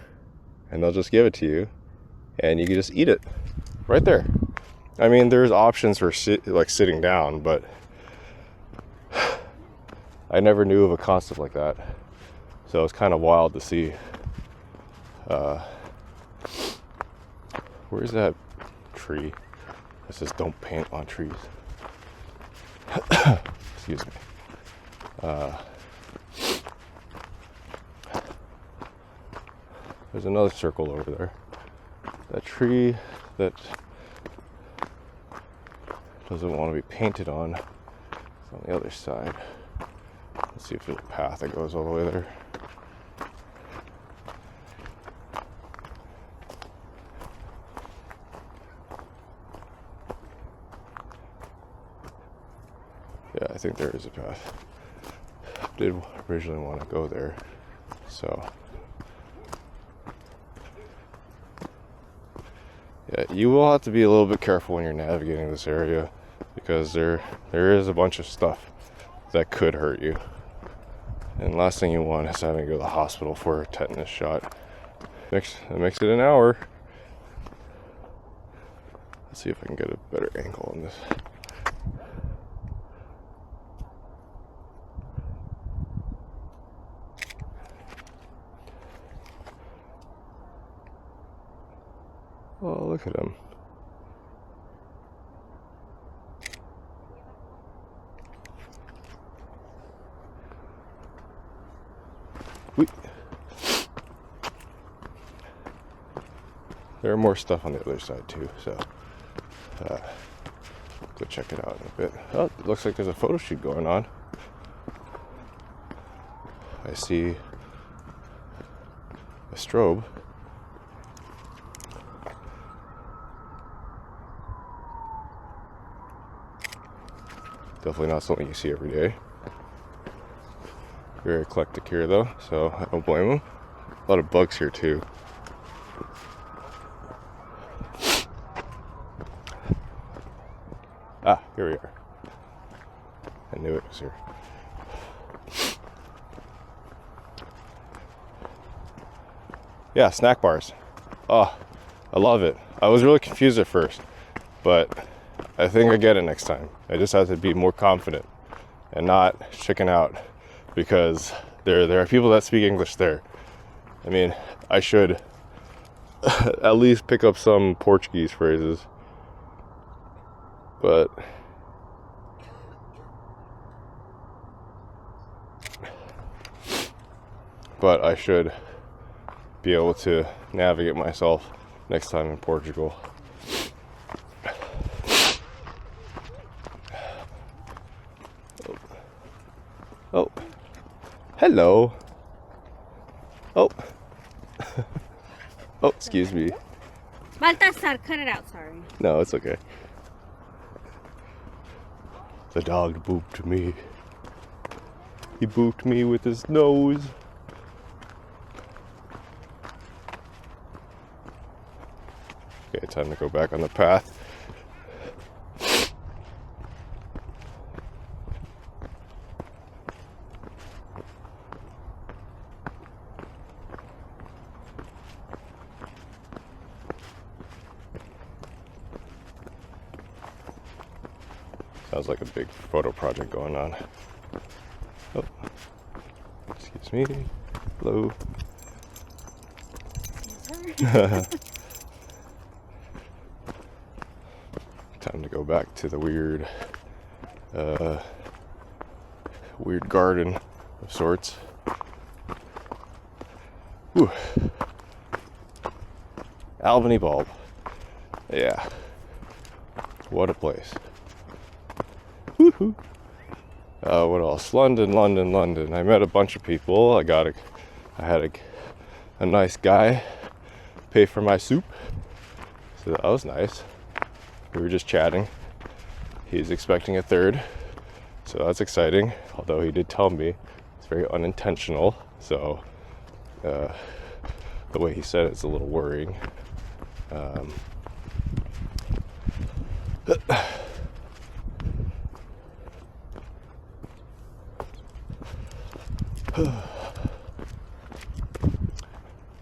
and they'll just give it to you, and you can just eat it right there. I mean, there's options for sitting down, but I never knew of a concept like that, so it's kind of wild to see. Where's that tree that says "Don't paint on trees"? Excuse me. There's another circle over there. That tree that doesn't want to be painted on is on the other side. Let's see if there's a path that goes all the way there. Yeah, I think there is a path. I did originally want to go there, so yeah, you will have to be a little bit careful when you're navigating this area, because there is a bunch of stuff that could hurt you, and last thing you want is having to go to the hospital for a tetanus shot. It makes it an hour. Let's see if I can get a better angle on this. Oh, look at him. There are more stuff on the other side too, so go check it out in a bit. Oh, it looks like there's a photo shoot going on. I see a strobe. Definitely not something you see every day. Very eclectic here though, so I don't blame them. A lot of bugs here too. Ah, here we are. I knew it was here. Yeah, snack bars. Oh, I love it. I was really confused at first, but I think I get it next time. I just have to be more confident. and not chicken out because there are people that speak English there. I mean, I should at least pick up some Portuguese phrases, but I should be able to navigate myself next time in Portugal. Oh, hello. Oh, oh, excuse me. Baltasar, cut it out, sorry. No, it's okay. The dog booped me. He booped me with his nose. Okay, time to go back on the path. Sounds like a big photo project going on. Oh, excuse me. Hello. Time to go back to the weird garden of sorts. Whew. Albany bulb. Yeah. What a place. Woohoo. What else? London. I met a bunch of people. I had a nice guy pay for my soup. So that was nice. We were just chatting. He's expecting a third. So that's exciting. Although he did tell me it's very unintentional. So the way he said it's a little worrying.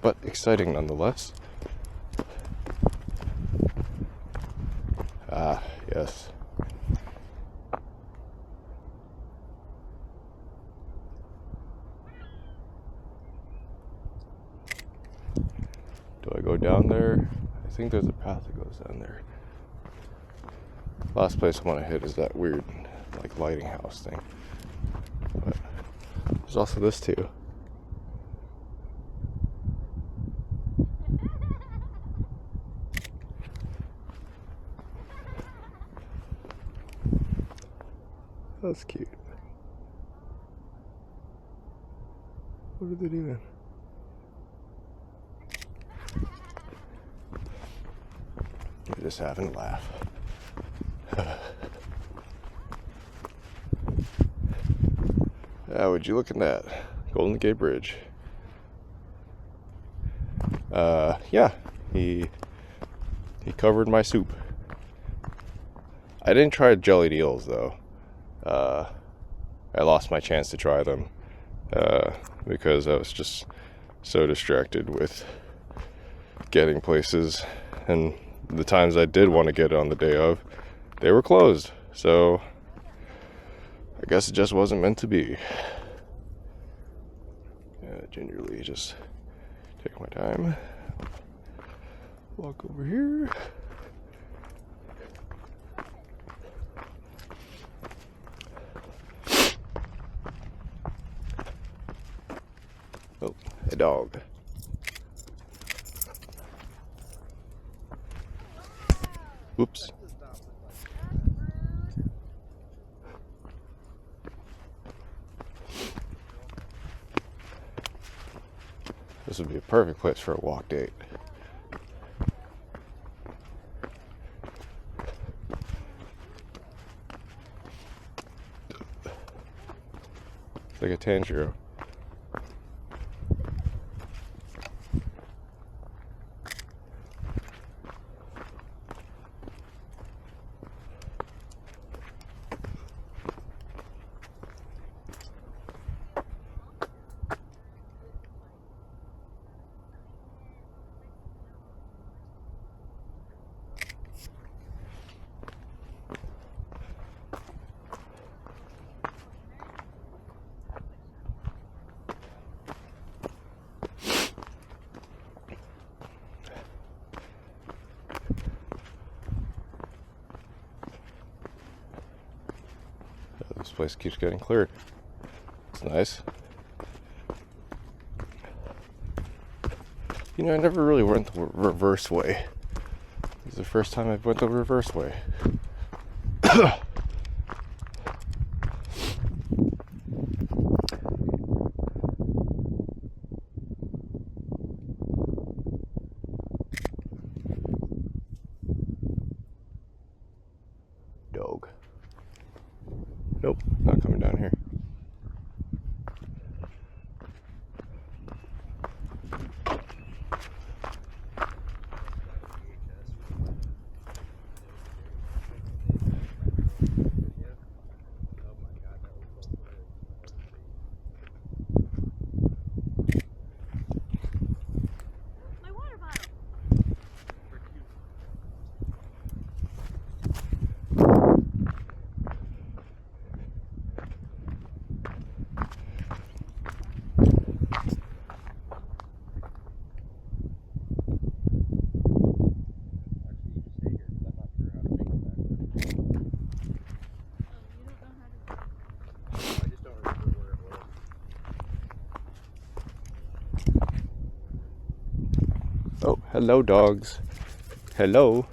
But exciting nonetheless. Ah, yes. Do I go down there? I think there's a path that goes down there. Last place I want to hit is that weird, like, lighting house thing. But there's also this too. That's cute. What are they doing? They're just having a laugh. Would you look at that? Golden Gate Bridge. Yeah, he covered my soup. I didn't try jellied eels though. I lost my chance to try them because I was just so distracted with getting places, and the times I did want to get it on the day of, they were closed. So I guess it just wasn't meant to be. Gingerly just take my time. Walk over here. Oh, a dog. Whoops. This would be a perfect place for a walk date. It's like a Tanjiro. place keeps getting cleared. It's nice. You know, I never really went the reverse way. This is the first time I've went the reverse way. Dog. Nope, not coming down here. Oh, hello, dogs. Hello.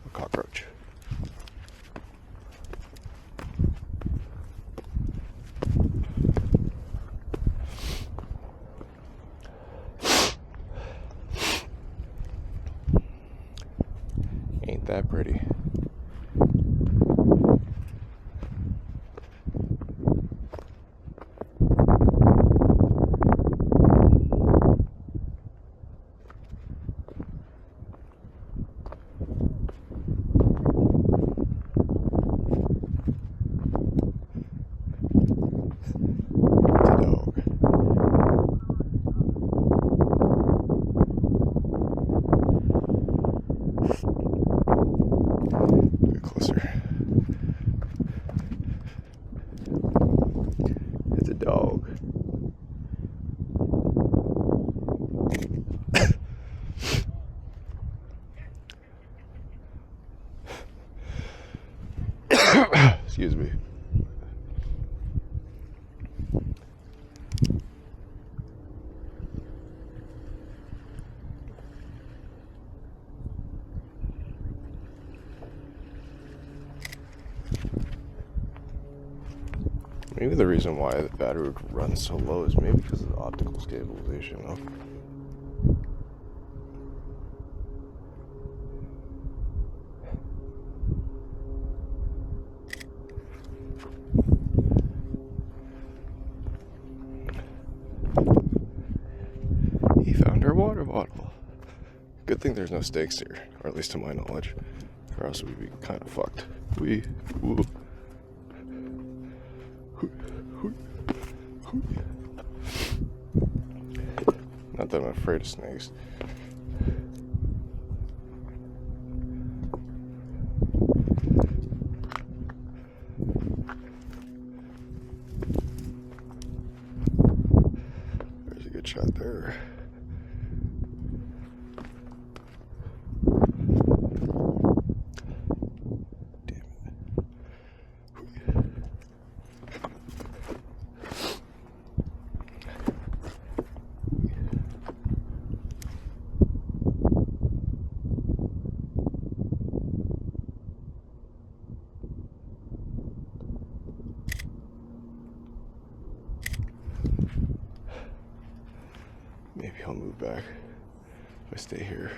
A cockroach. Ain't that pretty? It's a dog. Excuse me. Maybe the reason why the battery would run so low is maybe because of the optical stabilization, though. He found our water bottle. Good thing there's no stakes here, or at least to my knowledge, or else we'd be kind of fucked. Ooh. Not that I'm afraid of snakes. There's a good shot there. Maybe I'll move back if I stay here.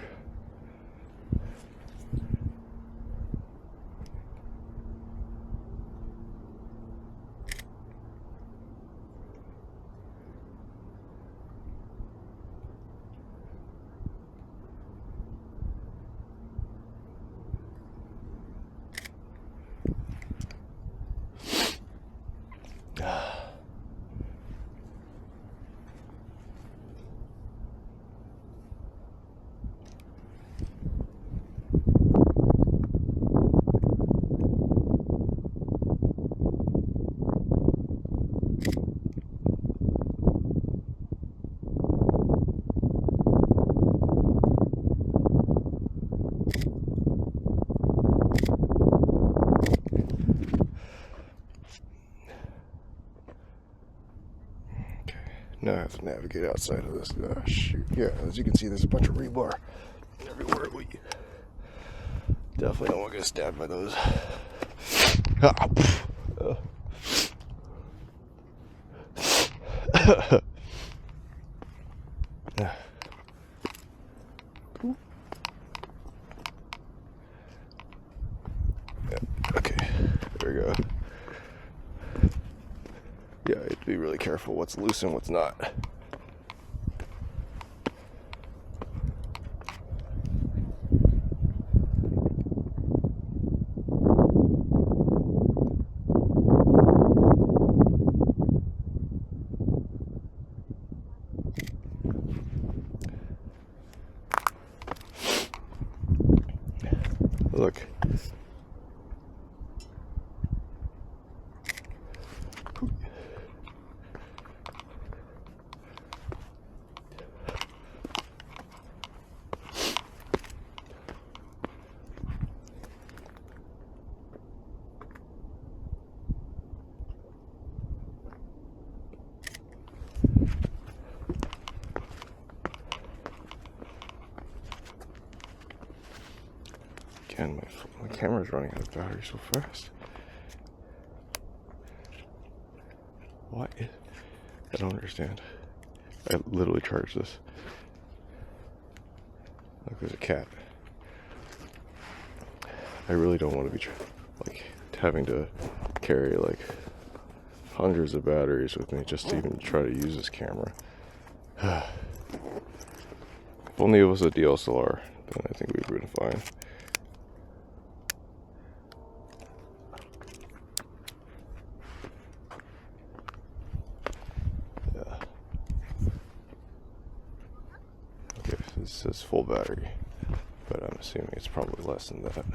Now I have to navigate outside of this. Shoot. Yeah, as you can see, there's a bunch of rebar everywhere. We definitely don't want to get stabbed by those. Okay, there we go. Yeah, you have to be really careful what's loose and what's not. Look. Again, my camera's running out of battery so fast. Why? I don't understand. I literally charged this. Look, there's a cat. I really don't want to be having to carry like hundreds of batteries with me just to even try to use this camera. If only it was a DSLR, then I think we'd been fine. Okay, so this says full battery, but I'm assuming it's probably less than that.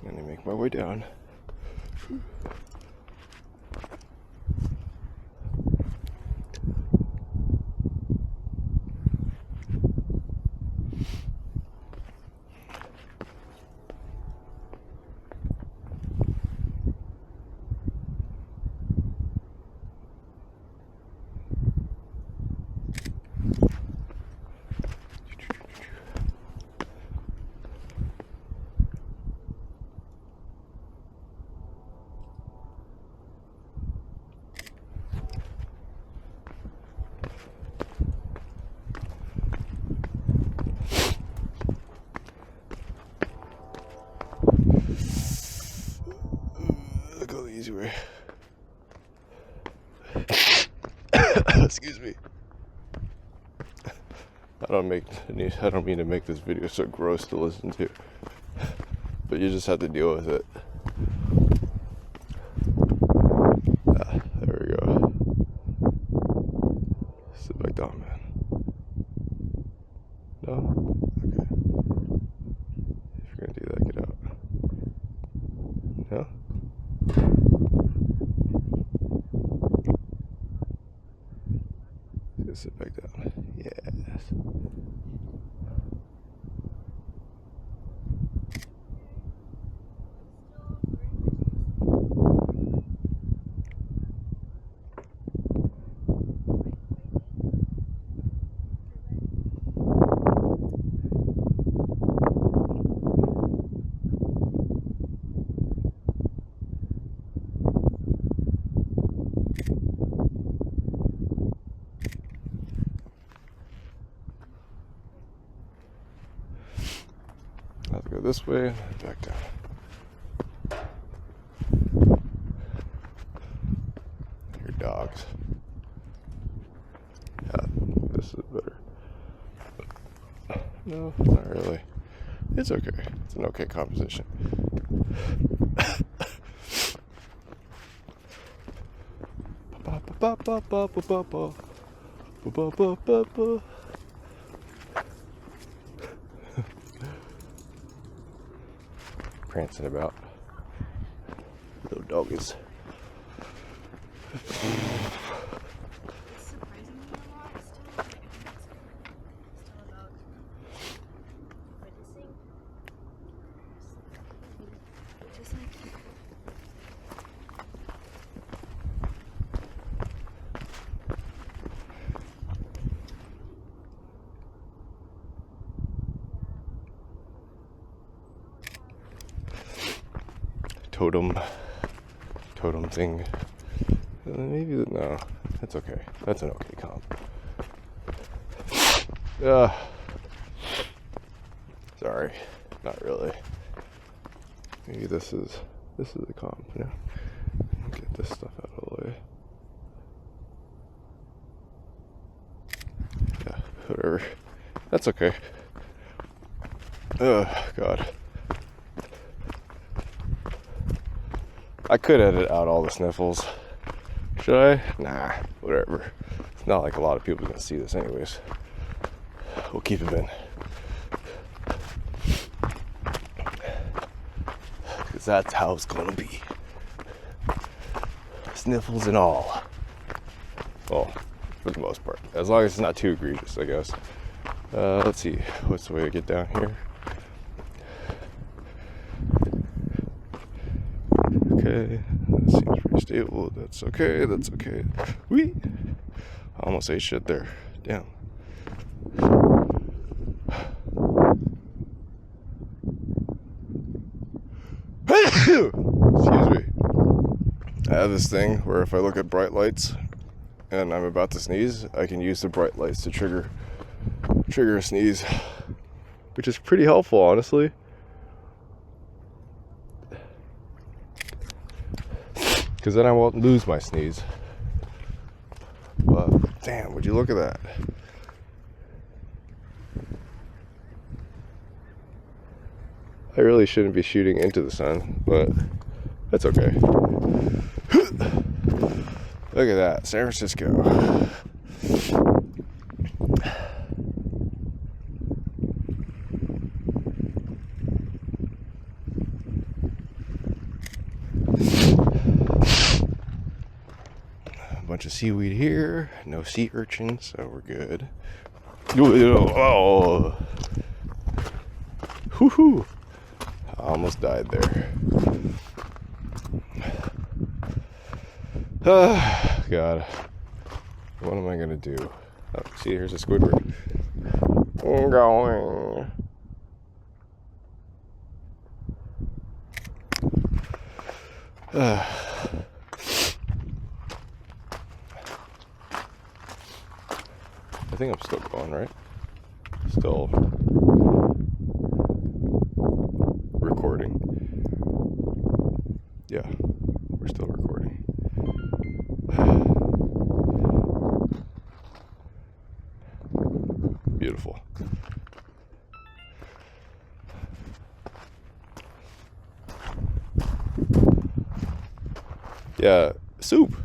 Let me make my way down. Go the easy way. Excuse me. I don't mean to make this video so gross to listen to, but you just have to deal with it. There we go. Sit back down. Yes. I have to go this way and back down. Your dogs. Yeah, this is better. No, not really. It's okay. It's an okay composition. Prancing about. Little doggies. Totem thing. Maybe no, that's okay. That's an okay comp. Sorry, not really. Maybe this is a comp. Yeah. Get this stuff out of the way. Yeah, whatever. That's okay. Oh God. I could edit out all the sniffles. Should I? Nah, whatever. It's not like a lot of people are gonna see this anyways. We'll keep it in. Because that's how it's gonna be. Sniffles and all. Well, for the most part. As long as it's not too egregious, I guess. Let's see. What's the way to get down here? Okay, that seems pretty stable. That's okay. That's okay. Whee! I almost ate shit there. Damn. Excuse me. I have this thing where if I look at bright lights and I'm about to sneeze, I can use the bright lights to trigger a sneeze, which is pretty helpful, honestly. Because then I won't lose my sneeze. But damn, would you look at that? I really shouldn't be shooting into the sun, but that's okay. Look at that, San Francisco. Bunch of seaweed here, no sea urchins, so we're good. Oh, whoo-hoo. I almost died there. God, what am I gonna do? Oh, see, here's a Squidward. I'm going. I think I'm still going, right? Still recording. Yeah, we're still recording. Beautiful. Yeah, soup.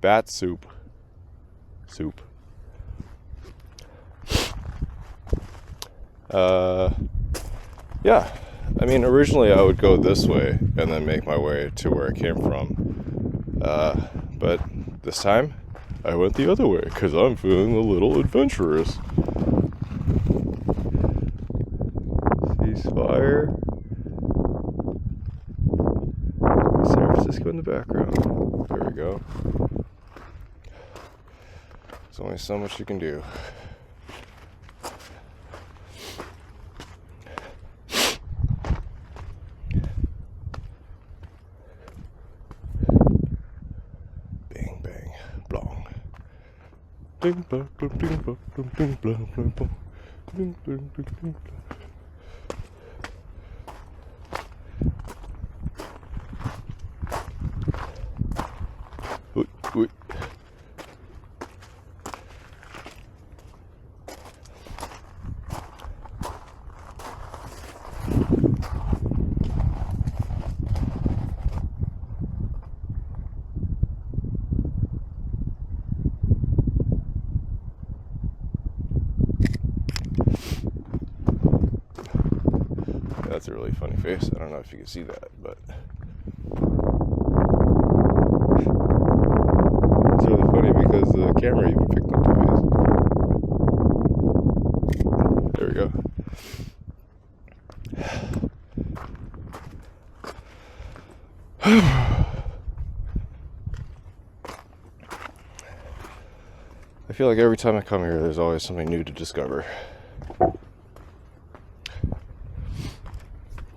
Bat soup. Soup. Yeah, I mean, originally I would go this way and then make my way to where I came from, but this time I went the other way because I'm feeling a little adventurous. Ceasefire. San Francisco in the background. There we go. There's only so much you can do. Bang, bang, blong. Ding, bong, ding, bong, ding, bong, ding, bong. Ding, ding, ding, ding, ding. Wait. That's a really funny face. I don't know if you can see that, but it's really funny because the camera even picked up the face. There we go. I feel like every time I come here, there's always something new to discover.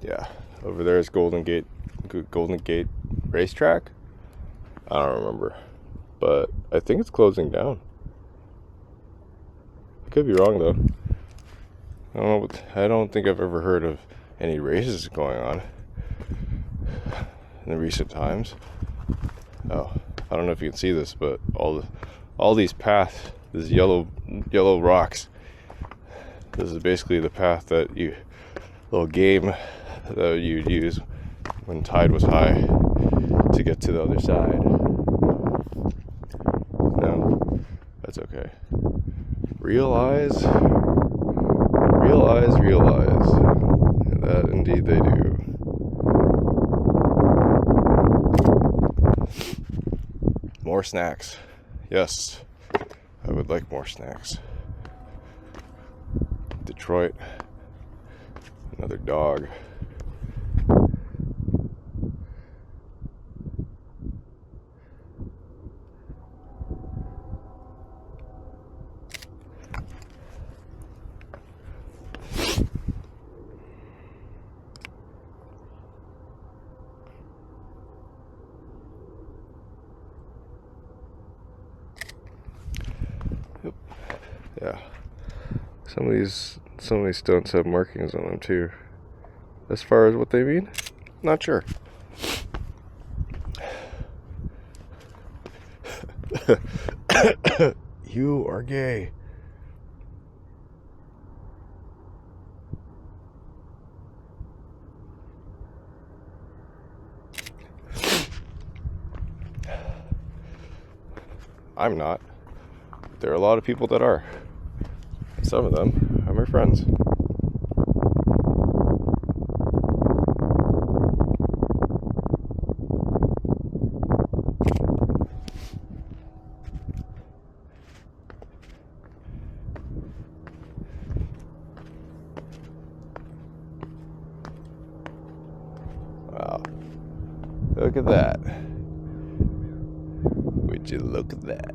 Yeah, over there is Golden Gate Racetrack. I don't remember, but I think it's closing down. I could be wrong though. I don't think I've ever heard of any races going on in the recent times. Oh, I don't know if you can see this, but all these paths, these yellow rocks. This is basically the path that little game that you'd use when tide was high to get to the other side. No, that's okay. Realize. And that indeed they do. More snacks. Yes, I would like more snacks. Detroit. Another dog. Yep. Yeah. Some of these stones have markings on them too. As far as what they mean, not sure. You are gay. I'm not. There are a lot of people that are. Some of them are my friends. Wow. Look at that. Would you look at that?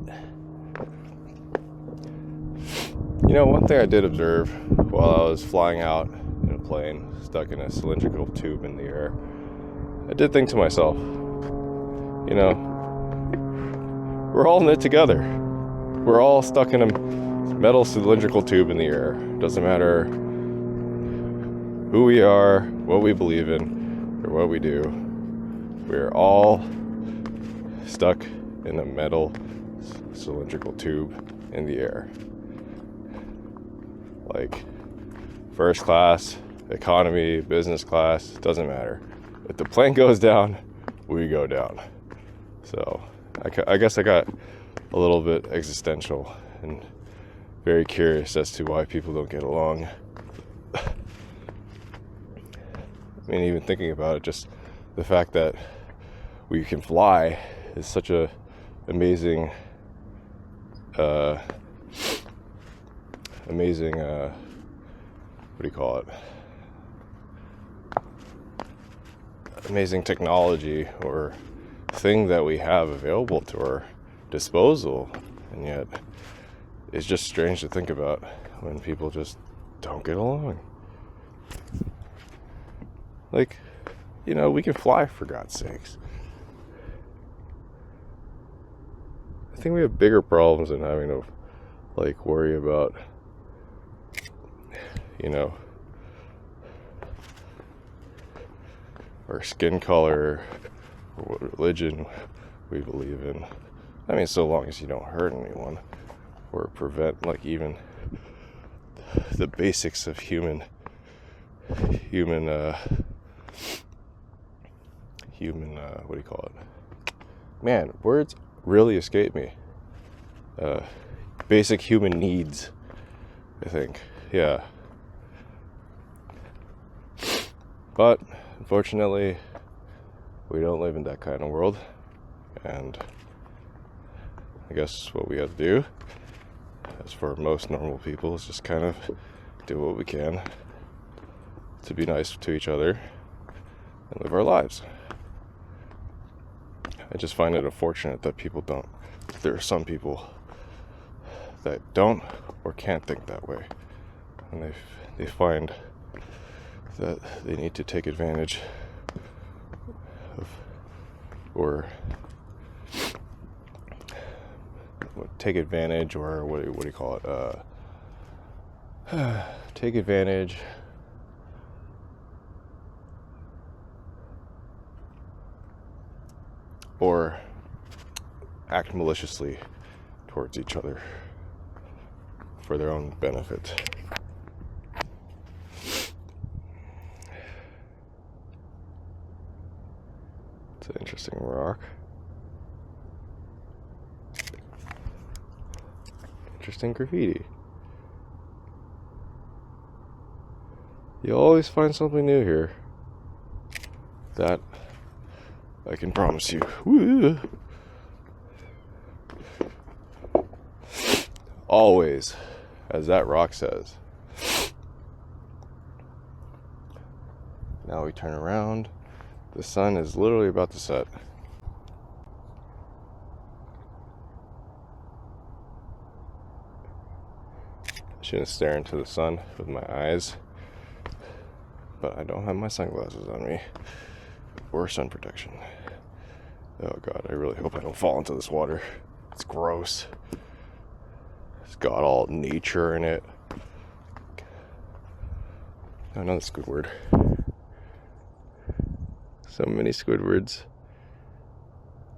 You know, one thing I did observe while I was flying out in a plane, stuck in a cylindrical tube in the air, I did think to myself, you know, we're all in it together. We're all stuck in a metal cylindrical tube in the air. Doesn't matter who we are, what we believe in, or what we do. We're all stuck in a metal cylindrical tube in the air. Like first class, economy, business class, doesn't matter. If the plane goes down, we go down. So I guess I got a little bit existential and very curious as to why people don't get along. I mean, even thinking about it, just the fact that we can fly is such a amazing amazing, what do you call it? Amazing technology or thing that we have available to our disposal, and yet it's just strange to think about when people just don't get along. Like, we can fly, for God's sakes. I think we have bigger problems than having to worry about our skin color or what religion we believe in. I mean, so long as you don't hurt anyone or prevent even the basics of human what do you call it? Man, words really escape me. Basic human needs, I think. Yeah. But unfortunately, we don't live in that kind of world, and I guess what we have to do, as for most normal people, is just kind of do what we can to be nice to each other and live our lives. I just find it unfortunate that there are some people that don't or can't think that way, and they find that they need to take advantage of, or what do you call it? Take advantage or act maliciously towards each other for their own benefit. It's an interesting rock. Interesting graffiti. You always find something new here. That I can promise you. Woo. Always, as that rock says. Now we turn around. The sun is literally about to set. I shouldn't stare into the sun with my eyes, but I don't have my sunglasses on me or sun protection. Oh God, I really hope I don't fall into this water. It's gross. It's got all nature in it. Another Squidward. So many Squidwards.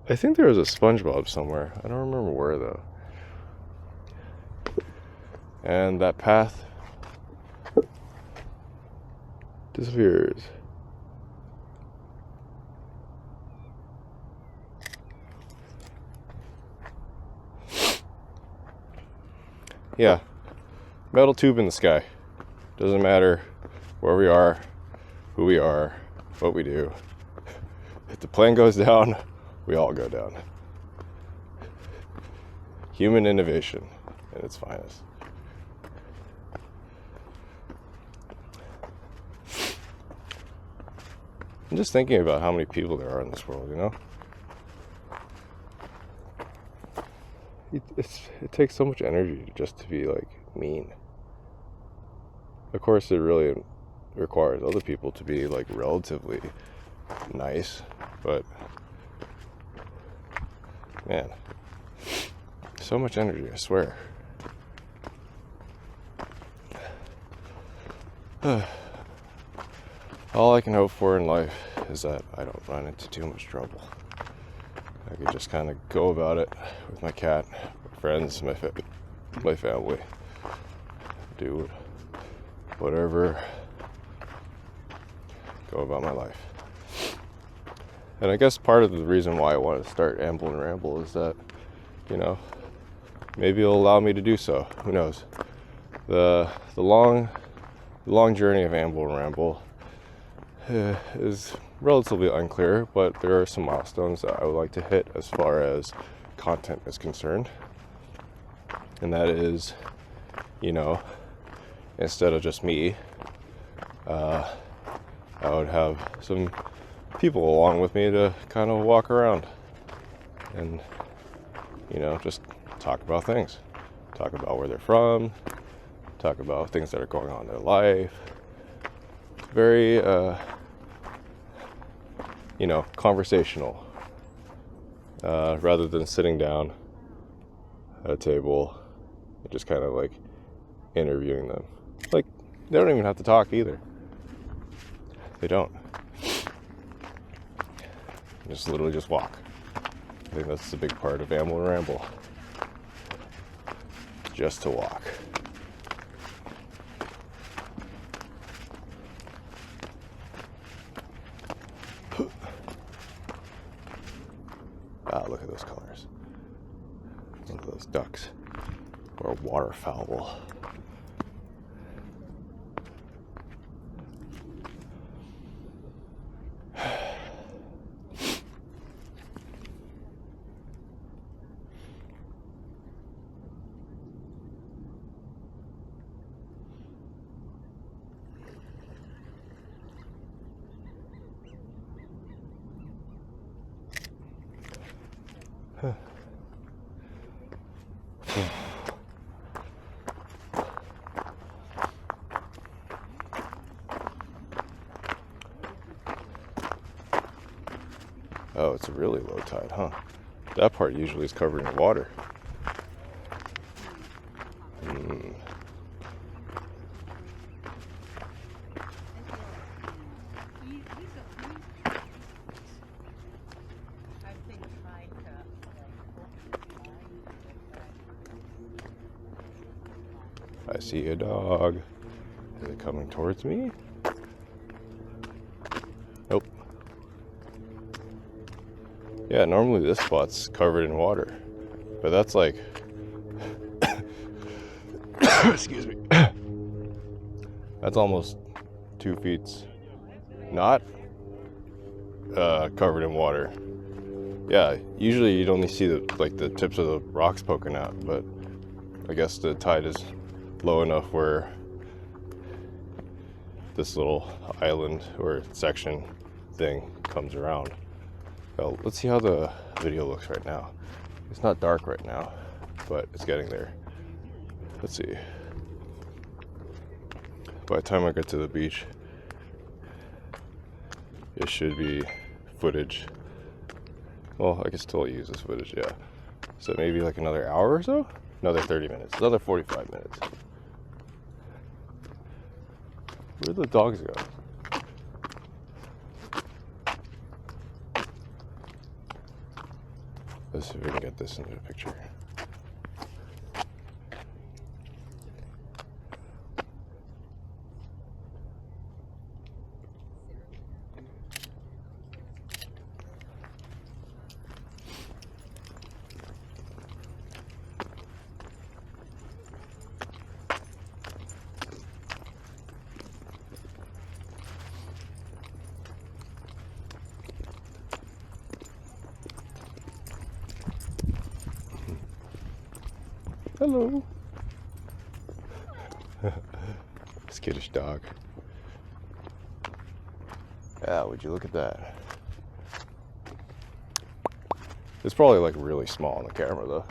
I think there was a SpongeBob somewhere. I don't remember where though. And that path disappears. Yeah, metal tube in the sky. Doesn't matter where we are, who we are, what we do. If the plane goes down, we all go down. Human innovation at its finest. I'm just thinking about how many people there are in this world, It takes so much energy just to be mean. Of course, it really requires other people to be relatively nice, but man, so much energy, I swear. All I can hope for in life is that I don't run into too much trouble. I could just kind of go about it with my cat, my friends, my family. Do whatever. Go about my life. And I guess part of the reason why I want to start Amble and Ramble is that, maybe it'll allow me to do so. Who knows? The long journey of Amble and Ramble is relatively unclear, but there are some milestones that I would like to hit as far as content is concerned. And that is, you know, instead of just me, I would have some people along with me to kind of walk around and, you know, just talk about things. Talk about where they're from, talk about things that are going on in their life. Very, you know, conversational. Rather than sitting down at a table and just kind of like interviewing them. Like, they don't even have to talk either. They don't. Just literally just walk. I think that's the big part of Amble and Ramble. Just to walk. Ah, look at those colors. Look at those ducks. Or waterfowl. Oh, it's a really low tide, huh? That part usually is covered in water. I see a dog. Is it coming towards me? Nope. Yeah, normally this spot's covered in water, but that's like, excuse me, that's almost 2 feet not covered in water. Yeah, usually you'd only see the tips of the rocks poking out, but I guess the tide is low enough where this little island or section thing comes around. Well, let's see how the video looks right now. It's not dark right now, but it's getting there. Let's see. By the time I get to the beach, it should be footage. Well, I can still use this footage, yeah. So maybe like another hour or so? Another 30 minutes, another 45 minutes. Where'd the dogs go? Let's see if we can get this into a picture. Hello. Skittish dog. Yeah, would you look at that? It's probably like really small on the camera though.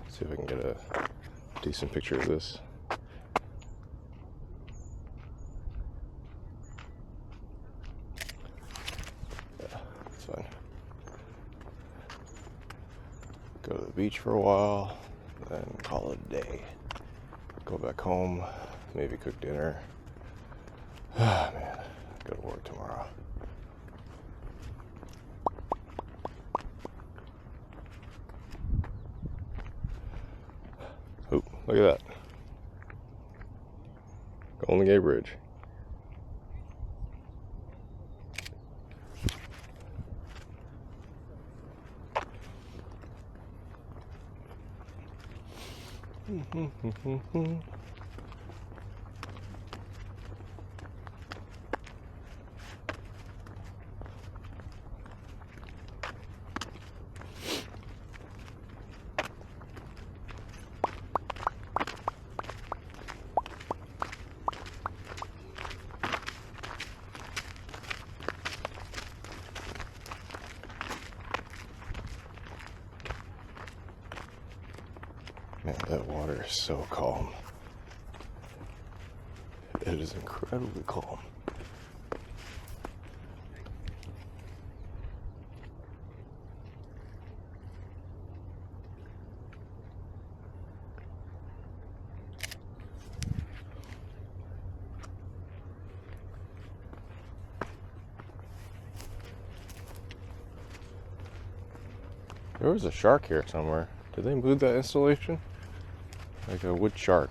See if I can get a decent picture of this. Go to the beach for a while, then call it a day. Go back home, maybe cook dinner. Ah, man, go to work tomorrow. Oop, look at that. Golden Gate Bridge. Man, that water is so calm. It is incredibly calm. There was a shark here somewhere. Did they move that installation? Like a wood shark.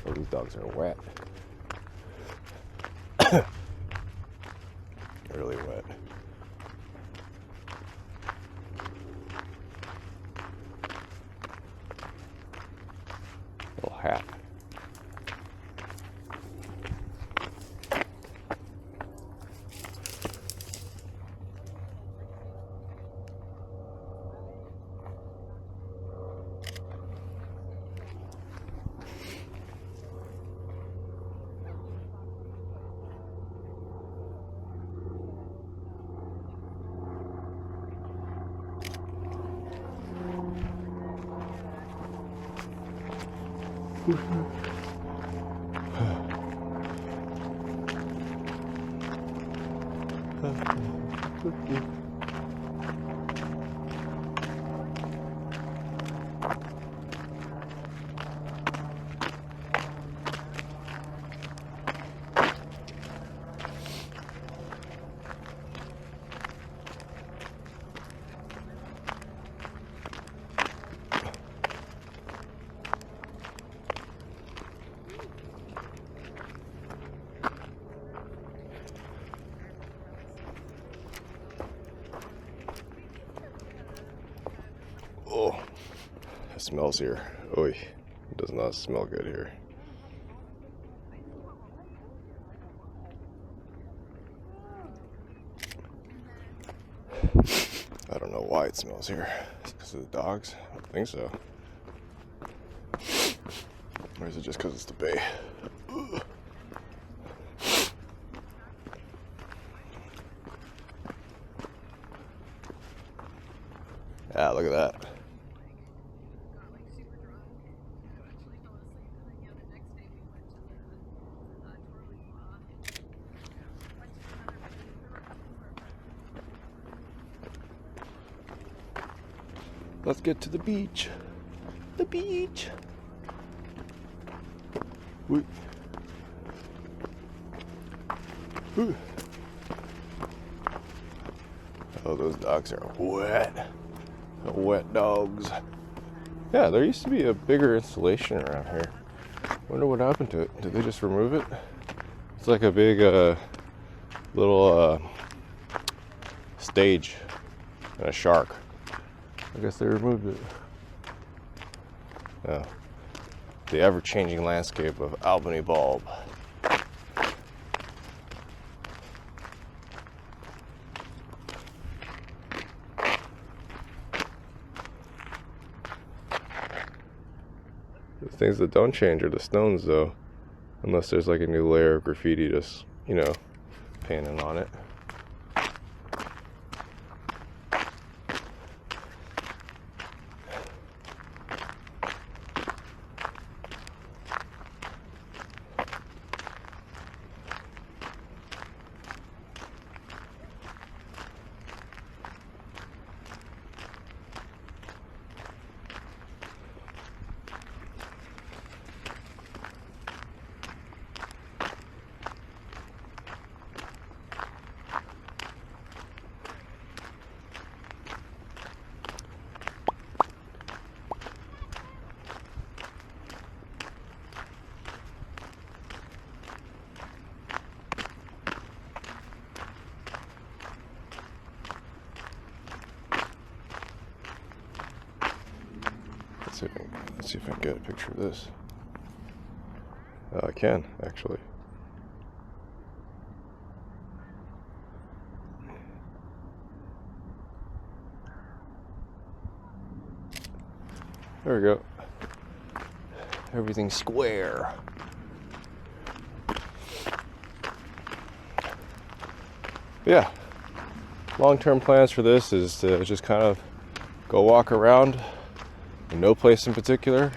Oh, these dogs are wet. Really wet. Little hat. Oh, it smells here. Oy, it does not smell good here. I don't know why it smells here. Is it because of the dogs? I don't think so. Or is it just because it's the bay? Ugh. Ah, look at that. Let's get to the beach. The beach. Wait. Ooh. Oh, those dogs are wet. Wet dogs. Yeah, there used to be a bigger installation around here. Wonder what happened to it. Did they just remove it? It's like a big little stage and a shark. I guess they removed it. Yeah. The ever-changing landscape of Albany Bulb. The things that don't change are the stones, though. Unless there's like a new layer of graffiti just, painting on it. Let's see if I can get a picture of this. I can, actually. There we go. Everything's square. Yeah. Long-term plans for this is to just kind of go walk around no place in particular,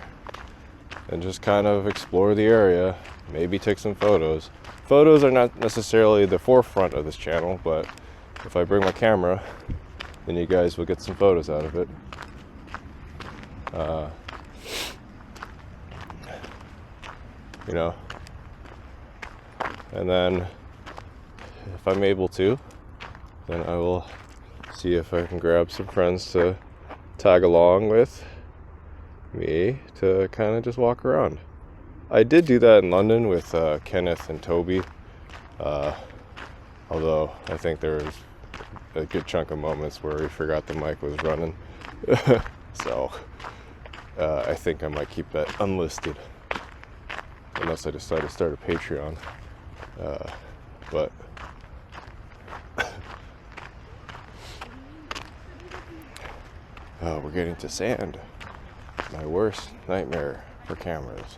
and just kind of explore the area, maybe take some photos. Photos are not necessarily the forefront of this channel, but if I bring my camera, then you guys will get some photos out of it. You know, and then if I'm able to, then I will see if I can grab some friends to tag along with me to kind of just walk around. I did do that in London with Kenneth and Toby, although I think there was a good chunk of moments where we forgot the mic was running. So I think I might keep that unlisted unless I decide to start a Patreon. But oh, we're getting to sand. My worst nightmare for cameras.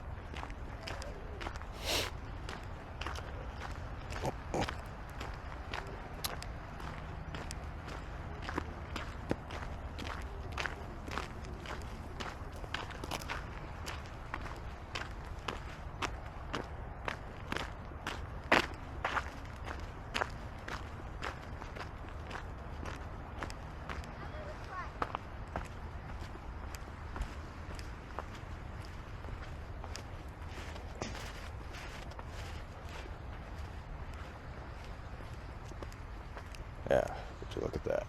Yeah, would you look at that?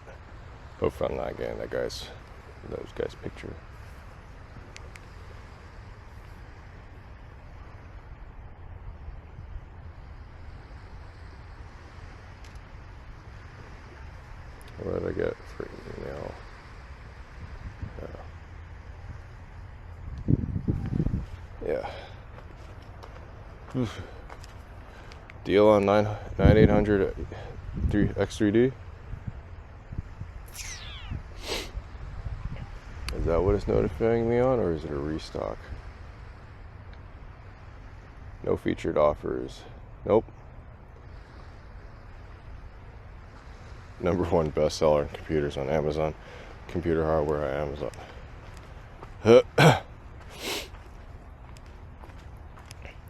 Hopefully I'm not getting those guys' picture. What did I get for email? Yeah. Oof. Deal on 9800 X3D. Is that what it's notifying me on, or is it a restock? No featured offers. Nope. #1 bestseller in computers on Amazon. Computer hardware on Amazon.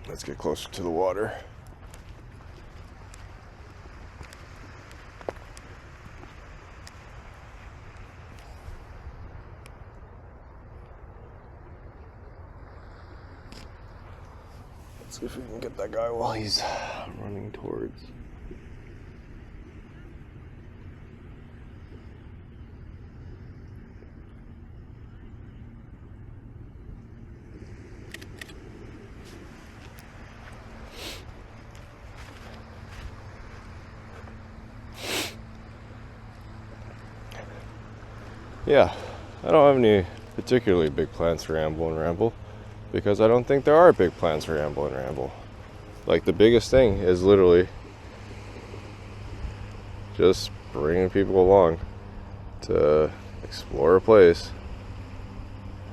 Let's get closer to the water. Let's see if we can get that guy while he's running towards. Yeah, I don't have any particularly big plans for Amble and Ramble, because I don't think there are big plans for Amble and Ramble. Like, the biggest thing is literally just bringing people along to explore a place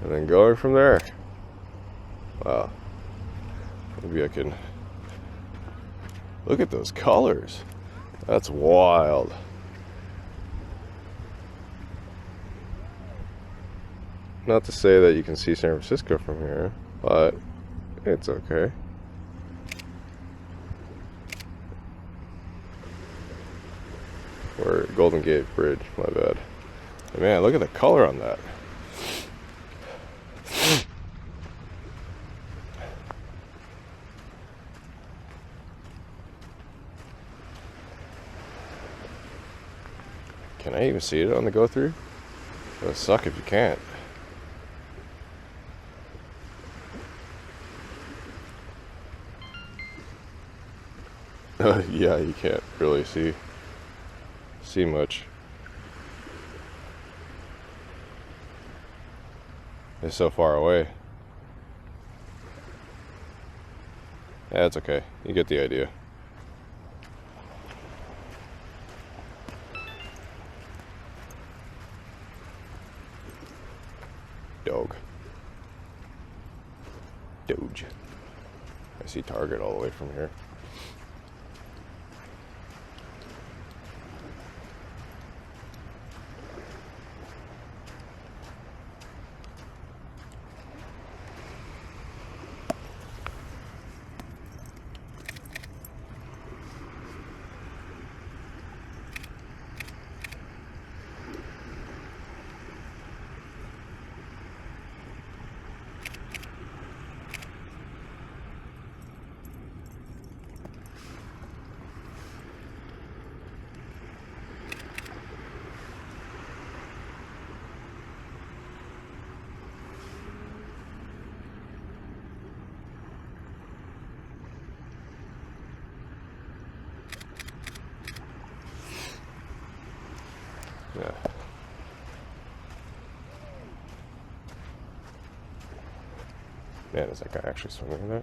and then going from there. Wow. Maybe I can look at those colors. That's wild. Not to say that you can see San Francisco from here, but it's okay. Or Golden Gate Bridge, my bad. Man, look at the color on that. Can I even see it on the go-through? It'll suck if you can't. Yeah, you can't really see much. It's so far away. Yeah, it's okay. You get the idea. Dog. Doge. I see Target all the way from here. Man, is that guy actually swimming in there?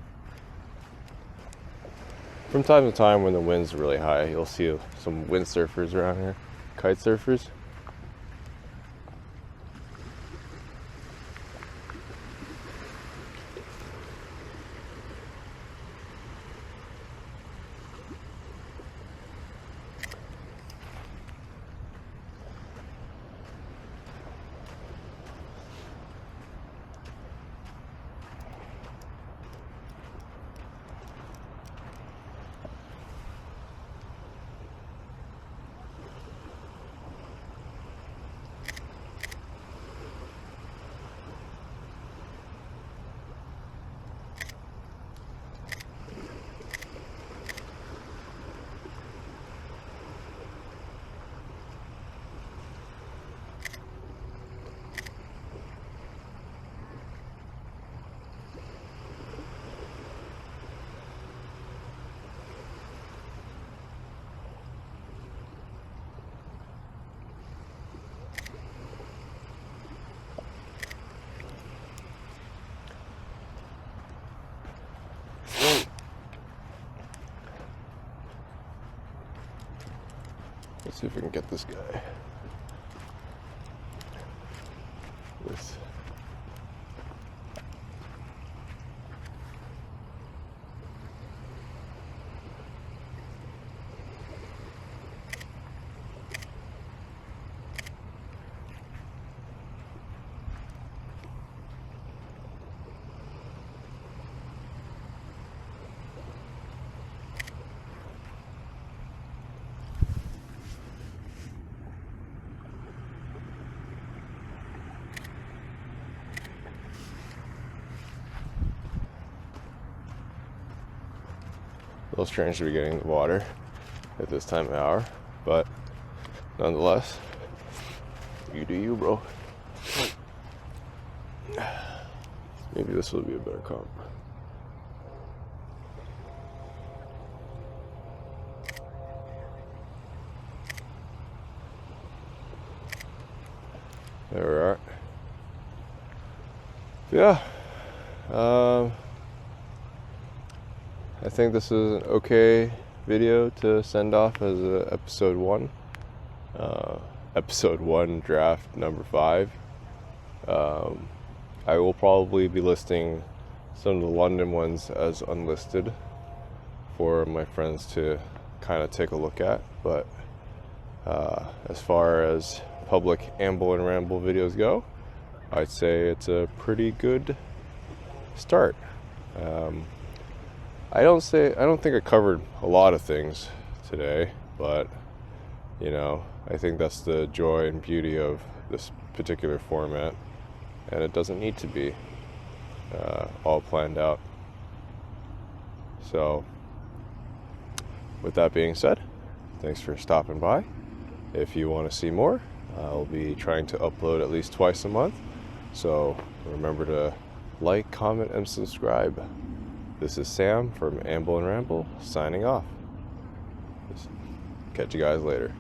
From time to time, when the wind's really high, you'll see some windsurfers around here, kite surfers. Let's see if we can get this guy. This. A little strange to be getting in the water at this time of hour, but nonetheless, you do you, bro. Maybe this will be a better comp. There we are. Yeah. I think this is an okay video to send off as episode 1. Episode 1, draft number 5. I will probably be listing some of the London ones as unlisted for my friends to kind of take a look at. But as far as public amble and ramble videos go, I'd say it's a pretty good start. I don't think I covered a lot of things today, but you know, I think that's the joy and beauty of this particular format, and it doesn't need to be all planned out. So with that being said, thanks for stopping by. If you want to see more, I'll be trying to upload at least twice a month, so remember to like, comment, and subscribe. This is Sam from Amble and Ramble, signing off. Catch you guys later.